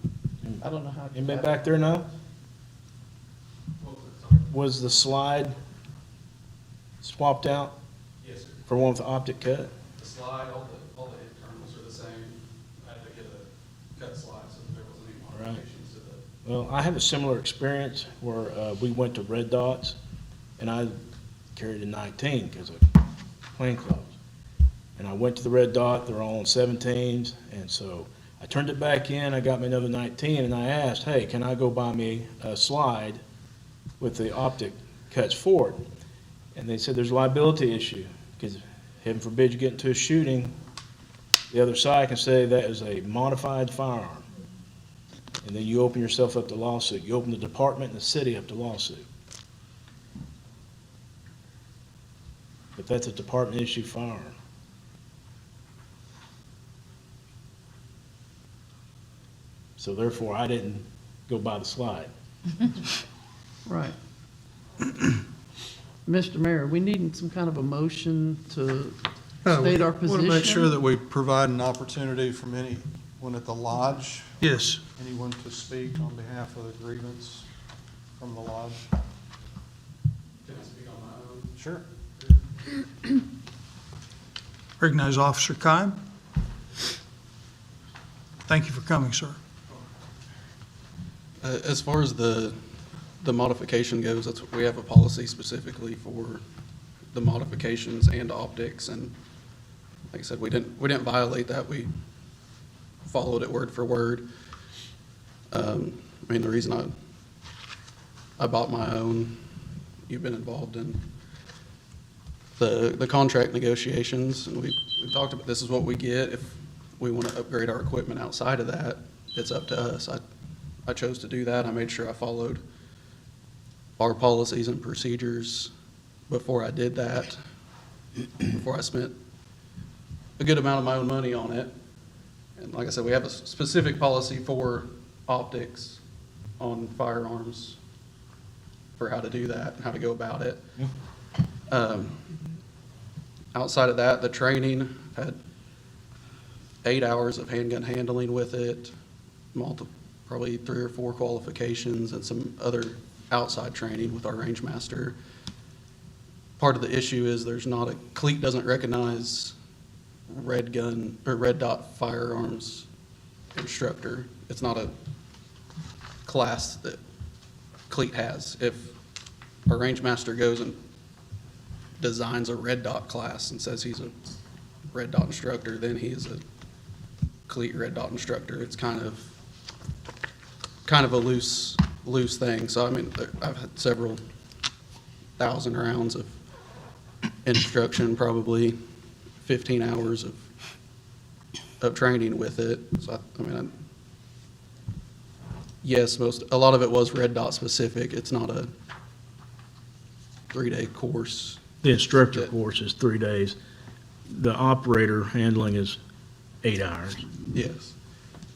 I don't know how. Anybody back there know? Was the slide swapped out Yes, sir. for one with the optic cut? The slide, all the head terminals are the same. I had to get a cut slide so that there wasn't any Right. modifications to the. Well, I have a similar experience where we went to Red Dots, and I carried a 19 because of plain clothes. And I went to the Red Dot, they're all on 17s, and so I turned it back in, I got me another 19, and I asked, hey, can I go buy me a slide with the optic cuts forward? And they said there's a liability issue, because heaven forbid you get into a shooting, the other side can say that is a modified firearm. And then you open yourself up to lawsuit. You open the department and the city up to lawsuit. But that's a department issue firearm. So therefore, I didn't go buy the slide. Right. Mr. Mayor, we need some kind of a motion to state our position. Want to make sure that we provide an opportunity from anyone at the lodge, Yes. anyone to speak on behalf of the grievance from the lodge. Can I speak on my own? Sure. Recognize Officer Kime. Thank you for coming, sir. As far as the modification goes, we have a policy specifically for the modifications and optics, and like I said, we didn't violate that. We followed it word for word. I mean, the reason I bought my own, you've been involved in the contract negotiations, and we talked about this is what we get. If we want to upgrade our equipment outside of that, it's up to us. I chose to do that. I made sure I followed our policies and procedures before I did that, before I spent a good amount of my own money on it. And like I said, we have a specific policy for optics on firearms for how to do that and how to go about it. Outside of that, the training, I've had 8 hours of handgun handling with it, probably 3 or 4 qualifications and some other outside training with our range master. Part of the issue is cleat doesn't recognize red gun or red dot firearms instructor. It's not a class that cleat has. If our range master goes and designs a red dot class and says he's a red dot instructor, then he is a cleat red dot instructor. It's kind of a loose thing. So I mean, I've had several thousand rounds of instruction, probably 15 hours of training with it. So I mean, yes, a lot of it was red dot specific. It's not a 3-day course. The instructor course is 3 days. The operator handling is 8 hours. Yes.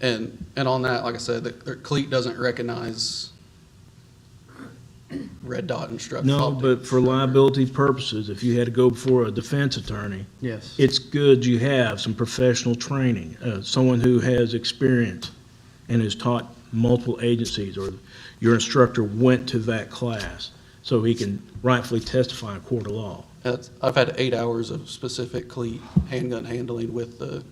And on that, like I said, the cleat doesn't recognize red dot instructor. No, but for liability purposes, if you had to go before a defense attorney, Yes. it's good you have some professional training, someone who has experience and has taught multiple agencies, or your instructor went to that class, so he can rightfully testify in court of law. I've had 8 hours of specific cleat handgun handling with the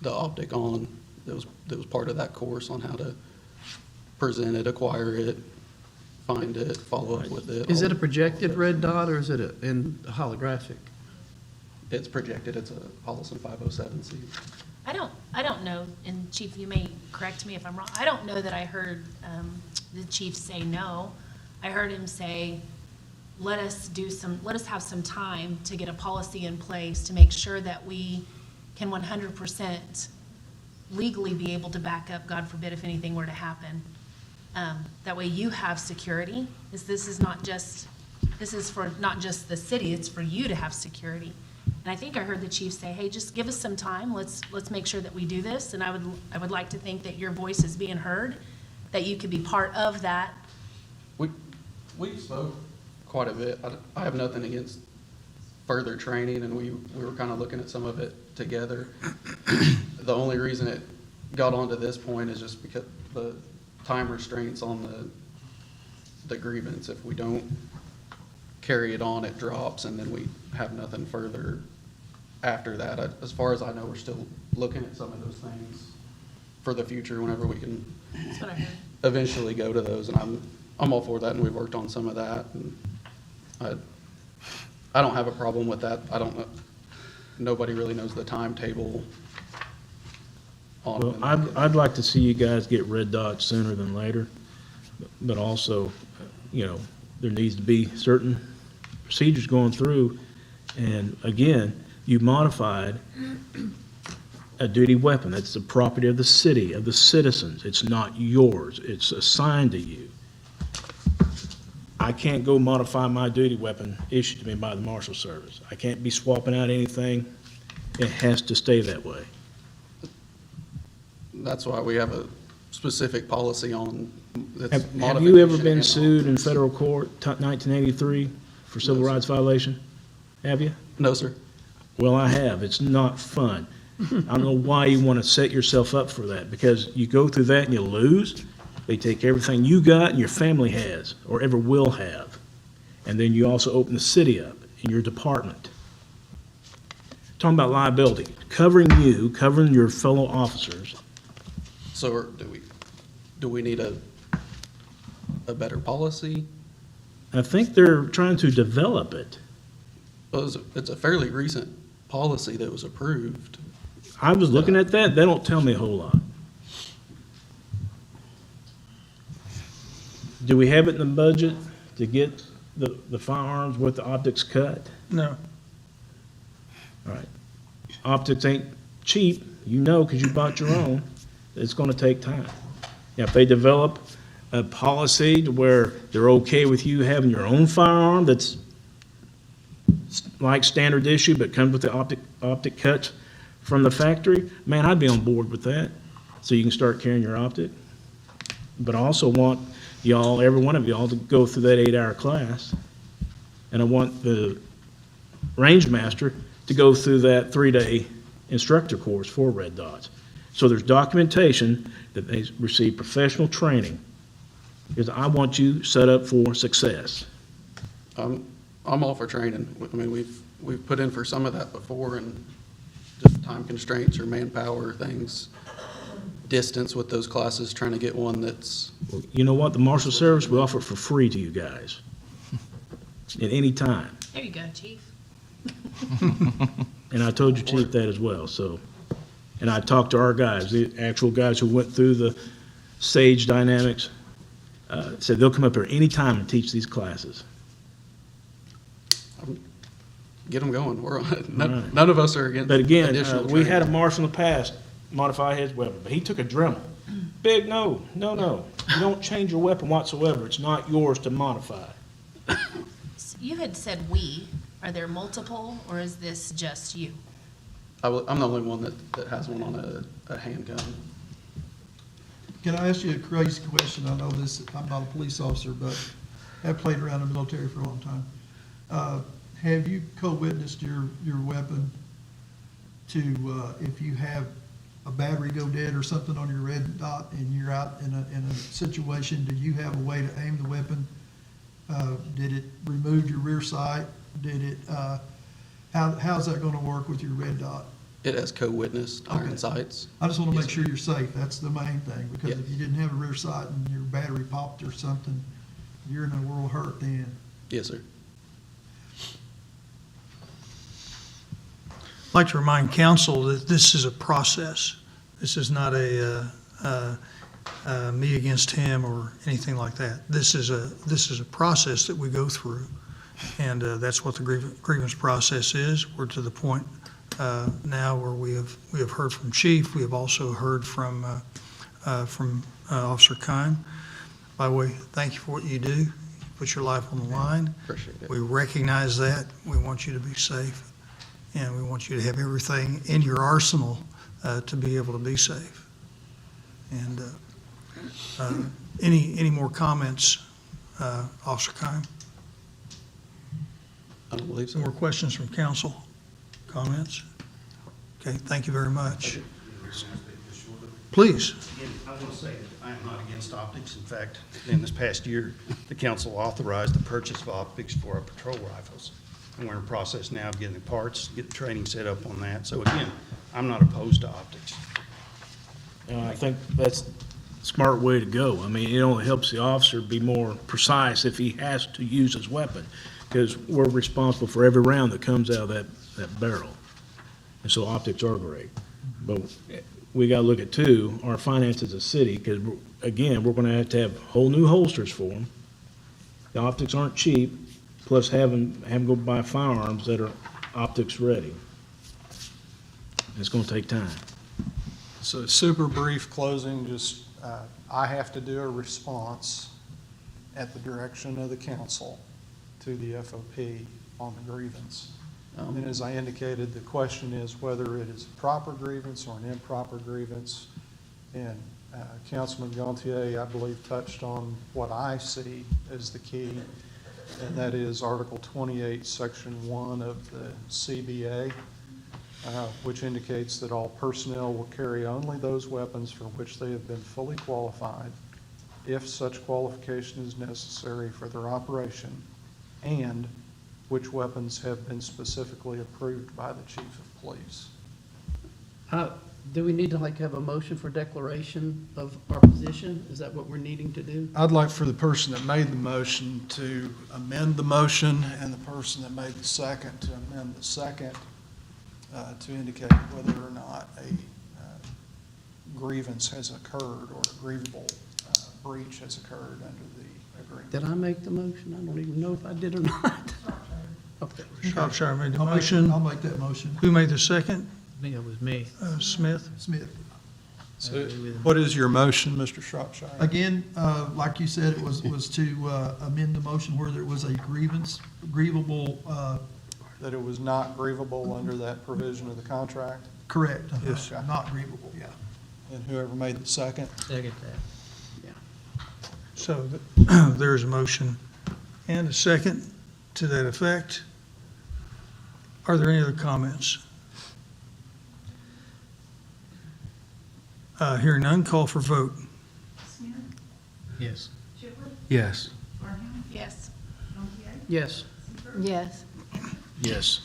optic on. That was part of that course on how to present it, acquire it, find it, follow up with it. Is it a projected red dot or is it in holographic? It's projected. It's a Holliston 507C. I don't know, and Chief, you may correct me if I'm wrong. I don't know that I heard the chief say no. I heard him say, let us have some time to get a policy in place to make sure that we can 100% legally be able to back up, God forbid, if anything were to happen. That way you have security. This is not just This is for not just the city, it's for you to have security. And I think I heard the chief say, hey, just give us some time, let's make sure that we do this. And I would like to think that your voice is being heard, that you could be part of that. We spoke quite a bit. I have nothing against further training, and we were kind of looking at some of it together. The only reason it got onto this point is just because the time restraints on the grievance. If we don't carry it on, it drops, and then we have nothing further after that. As far as I know, we're still looking at some of those things for the future whenever we can That's what I heard. eventually go to those, and I'm all for that, and we've worked on some of that, and I don't have a problem with that. I don't know, nobody really knows the timetable on Well, when that I'd like to see you guys get red dots sooner than later, but also, there needs to be certain procedures going through. And again, you modified a duty weapon. That's the property of the city, of the citizens. It's not yours. It's assigned to you. I can't go modify my duty weapon issued to me by the Marshal Service. I can't be swapping out anything. It has to stay that way. That's why we have a specific policy on that's Have you ever modification been and sued in federal court, 1983, for civil rights violation? Have you? No, sir. Well, I have. It's not fun. I don't know why you want to set yourself up for that, because you go through that and you lose. They take everything you got and your family has, or ever will have. And then you also open the city up in your department. Talking about liability, covering you, covering your fellow officers. So do we need a better policy? I think they're trying to develop it. Well, it's a fairly recent policy that was approved. I was looking at that. They don't tell me a whole lot. Do we have it in the budget to get the firearms with the optics cut? No. All right. Optics ain't cheap, because you bought your own. It's going to take time. Now, if they develop a policy to where they're okay with you having your own firearm that's like standard issue but comes with the optic cuts from the factory, man, I'd be on board with that. So you can start carrying your optic. But I also want y'all, every one of y'all, to go through that 8-hour class. And I want the range master to go through that 3-day instructor course for red dots. So there's documentation that they receive professional training, because I want you set up for success. I'm all for training. I mean, we've put in for some of that before, and just time constraints or manpower things, distance with those classes, trying to get one that's. You know what? The Marshal Service, we offer it for free to you guys at any time. There you go, chief. And I told your chief that as well, so. And I talked to our guys, the actual guys who went through the SAGE dynamics, said they'll come up here anytime and teach these classes. Get them going. We're on. None of us are against. But again, additional we had a training. marshal in the past modify his weapon, but he took a Dremel. Big no. You don't change your weapon whatsoever. It's not yours to modify. You had said we. Are there multiple, or is this just you? I'm the only one that has one on a handgun. Can I ask you a crazy question? I know this, I'm not a police officer, but I've played around in the military for a long time. Have you co-witnessed your weapon to, if you have a battery go dead or something on your red dot and you're out in a situation, do you have a way to aim the weapon? Did it remove your rear sight? Did it, how's that gonna work with your red dot? It has co-witnessed iron sights. I just wanna Yes, make sir. sure you're safe. That's the main thing, because Yeah. if you didn't have a rear sight and your battery popped or something, you're in a world of hurt then. Yes, sir. I'd like to remind council that this is a process. This is not a me against him or anything like that. This is a process that we go through, and that's what the grievance process is. We're to the point now where we have heard from Chief. We have also heard from Officer Kime. By the way, thank you for what you do. You put your life on the line. Appreciate it. We recognize that. We want you to be safe, and we want you to have everything in your arsenal to be able to be safe. And any more comments, Officer Keim? I don't believe so. Some more questions from council? Comments? Okay, thank you very much. Please. Again, I want to say that I am not against optics. In fact, in this past year, the council authorized the purchase of optics for our patrol rifles. And we're in the process now of getting the parts, get the training set up on that. So again, I'm not opposed to optics. I think that's a smart way to go. I mean, it only helps the officer be more precise if he has to use his weapon, because we're responsible for every round that comes out of that barrel. And so optics are great. But we got to look at, too, our finances as a city, because, again, we're going to have whole new holsters for them. The optics aren't cheap, plus having go buy firearms that are optics ready. It's going to take time. So super brief closing, just, I have to do a response at the direction of the council to the FOP on the grievance. And as I indicated, the question is whether it is a proper grievance or an improper grievance. And Councilman Gantier, I believe, touched on what I see as the key, and that is Article 28, Section 1 of the CBA, which indicates that all personnel will carry only those weapons for which they have been fully qualified, if such qualification is necessary for their operation, and which weapons have been specifically approved by the chief of police. Do we need to have a motion for declaration of our position? Is that what we're needing to do? I'd like for the person that made the motion to amend the motion, and the person that made the second to amend the second to indicate whether or not a grievance has occurred or a grievable breach has occurred under the agreement. Did I make the motion? I don't even know if I did or not. Okay. Shropshire made the I'll motion. make that motion. Who made the second? I think it was me. Smith? Smith. So what is your motion, Mr. Shropshire? Again, like you said, it was to amend the motion where there was a grievable, That it was not grievable under that provision of the contract? correct. Yes. Not grievable, yeah. And whoever made the second? Second that. So there's a motion and a second to that effect. Are there any other comments? Hearing none, call for vote. Yes. Yes. Yes. Yes. Yes. Yes.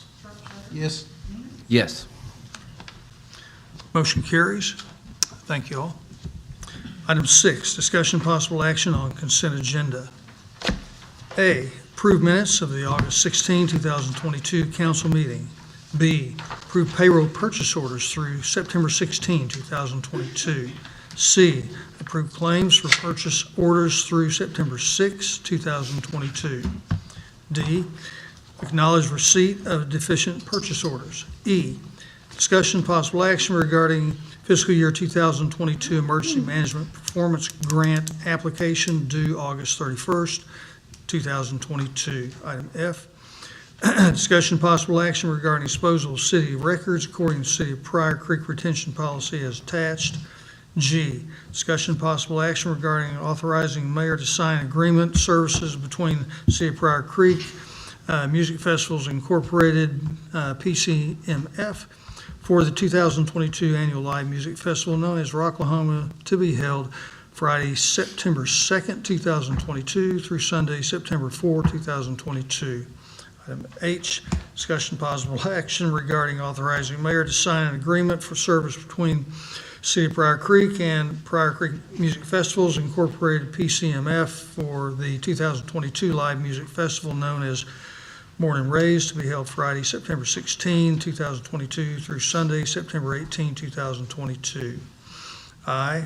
Yes. Yes. Motion carries. Thank you all. Item 6, discussion possible action on consent agenda. A, approve minutes of the August 16, 2022 council meeting. B, approve payroll purchase orders through September 16, 2022. C, approve claims for purchase orders through September 6, 2022. D, acknowledge receipt of deficient purchase orders. E, discussion possible action regarding fiscal year 2022 emergency management performance grant application due August 31st, 2022. Item F, discussion possible action regarding disposal of city records according to City of Pryor Creek retention policy as attached. G, discussion possible action regarding authorizing mayor to sign agreement services between City of Pryor Creek Music Festivals Incorporated, PCMF, for the 2022 annual live music festival known as Rocklahoma, to be held Friday, September 2nd, 2022 through Sunday, September 4, 2022. Item H, discussion possible action regarding authorizing mayor to sign an agreement for service between City of Pryor Creek and Pryor Creek Music Festivals Incorporated, PCMF, for the 2022 live music festival known as Morning Rays, to be held Friday, September 16, 2022 through Sunday, September 18, 2022. I,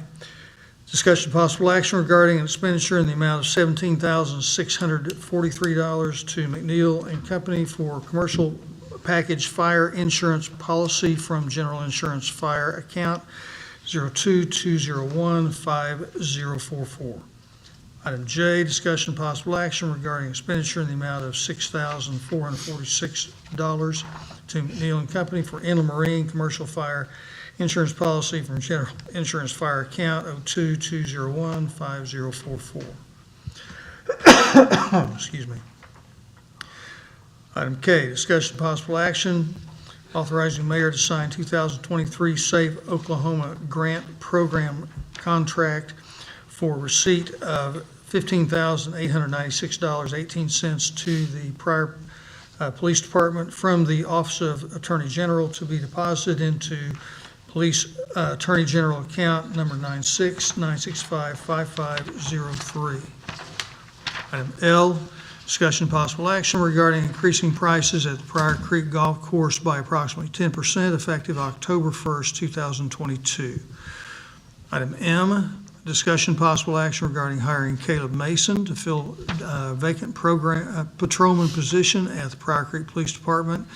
discussion possible action regarding an expenditure in the amount of $17,643 to McNeil and Company for commercial package fire insurance policy from general insurance fire account 02-201-5044. Item J, discussion possible action regarding expenditure in the amount of $6,446 to McNeil and Company for inland marine commercial fire insurance policy from general insurance fire account 02-201-5044. Excuse me. Item K, discussion possible action authorizing mayor to sign 2023 Save Oklahoma Grant Program contract for receipt of $15,896.18 to the Pryor Police Department from the Office of Attorney General to be deposited into Police Attorney General account number 96-965-5503. Item L, discussion possible action regarding increasing prices at the Pryor Creek Golf Course by approximately 10% effective October 1st, 2022. Item M, discussion possible action regarding hiring Caleb Mason to fill vacant program patrolman position at the Pryor Creek Police Department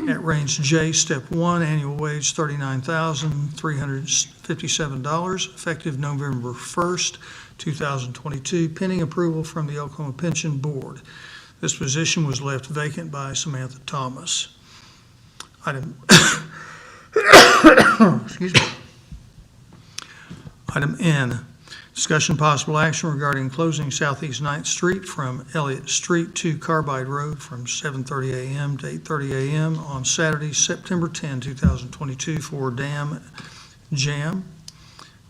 at Range J, Step 1, annual wage $39,357, effective November 1st, 2022, pending approval from the Oklahoma Pension Board. This position was left vacant by Samantha Thomas. Item excuse me. Item N, discussion possible action regarding closing Southeast 9th Street from Elliott Street to Carbide Road from 7:30 a.m. to 8:30 a.m. on Saturday, September 10, 2022 for dam jam.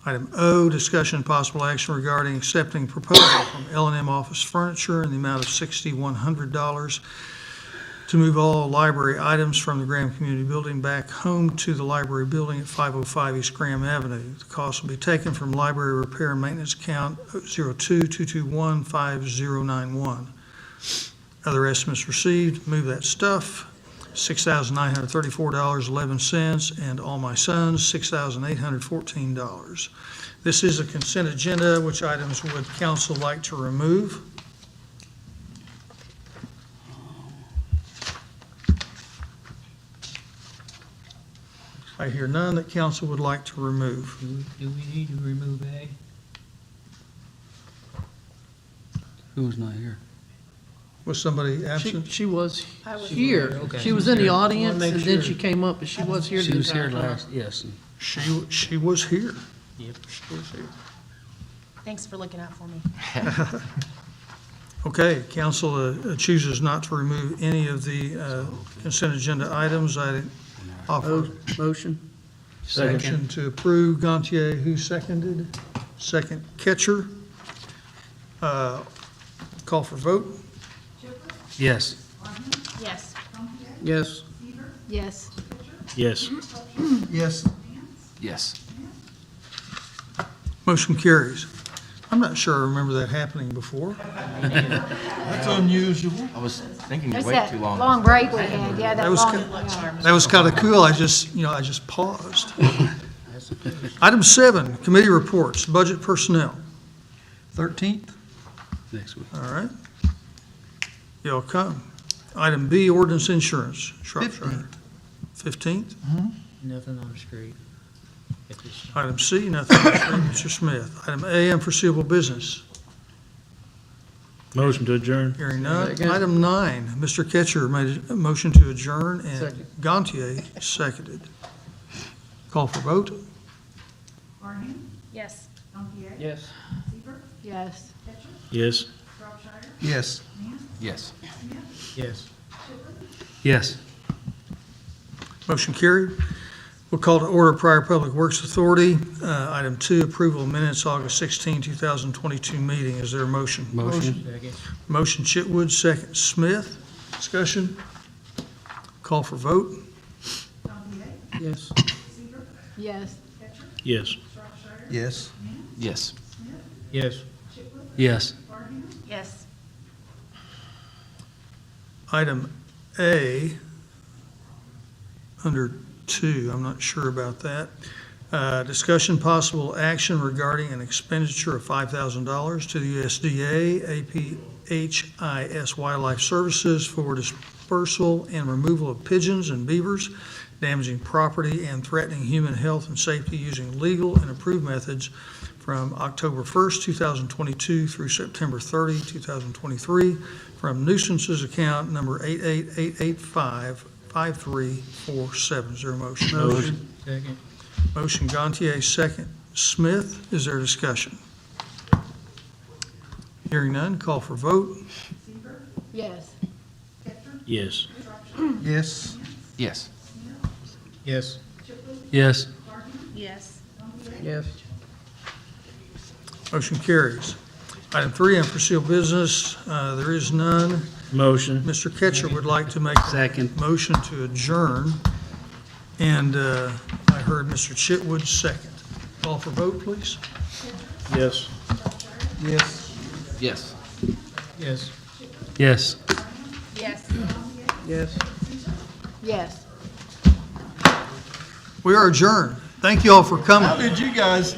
Item O, discussion possible action regarding accepting proposal from L&M Office Furniture in the amount of $6,100 to move all library items from the Graham Community Building back home to the library building at 505 East Graham Avenue. The cost will be taken from library repair and maintenance account 02-221-5091. Other estimates received, move that stuff, $6,934.11, and All My Sons, $6,814. This is a consent agenda. Which items would council like to remove? I hear none that council would like to remove. Do we need to remove A? Who's not here? Was somebody absent? She was I was here. here, okay. She was in the audience, Wanna make and then sure. she came up, but she was here She the was here entire time. last, yes. She was here. Yep. She was here. Thanks for looking out for me. Okay, council chooses not to remove any of the consent agenda items. I offer Motion? motion to approve. Gantier, who seconded? Second, Ketcher. Call for vote. Yes. Yes. Yes. Yes. Yes. Yes. Yes. Motion carries. I'm not sure I remember that happening before. That's unusual. I was thinking There's you wait that too long. long break we had, yeah, That that was long. That was kind of cool. I just paused. Item 7, committee reports, budget personnel. 13th? Next week. All right. Y'all come. Item B, ordinance insurance. Shropshire. 15th. Nothing on the street. At this time. Item C, nothing. Mr. Smith. Item A, unforeseeable business. Motion to adjourn. Hearing none. Second. Item 9, Mr. Ketcher made a motion to adjourn, and Second. Gantier seconded. Call for vote. Yes. Yes. Yes. Yes. Yes. Yes. Yes. Yes. Motion carried. We'll call to order Pryor Public Works Authority. Item 2, approval of minutes, August 16, 2022 meeting. Is there a motion? Motion. Second. Motion Chitwood, second Smith. Discussion? Call for vote. Yes. Yes. Yes. Yes. Yes. Yes. Yes. Yes. Item A, under 2, I'm not sure about that. Discussion possible action regarding an expenditure of $5,000 to the USDA APHIS Wildlife Services for dispersal and removal of pigeons and beavers damaging property and threatening human health and safety using legal and approved methods from October 1st, 2022 through September 30, 2023, from nuisances account number 888855347. Is there a motion? Motion. Second. Motion Gantier, second Smith. Is there discussion? Hearing none, call for vote. Yes. Yes. Yes. Yes. Yes. Yes. Yes. Yes. Motion carries. Item 3, unforeseeable business, there is none. Motion. Mr. Ketcher would like to make a Second. motion to adjourn, and I heard Mr. Chitwood second. Call for vote, please. Yes. Yes. Yes. Yes. Yes. Yes. Yes. Yes. We are adjourned. Thank you all for coming. How did you guys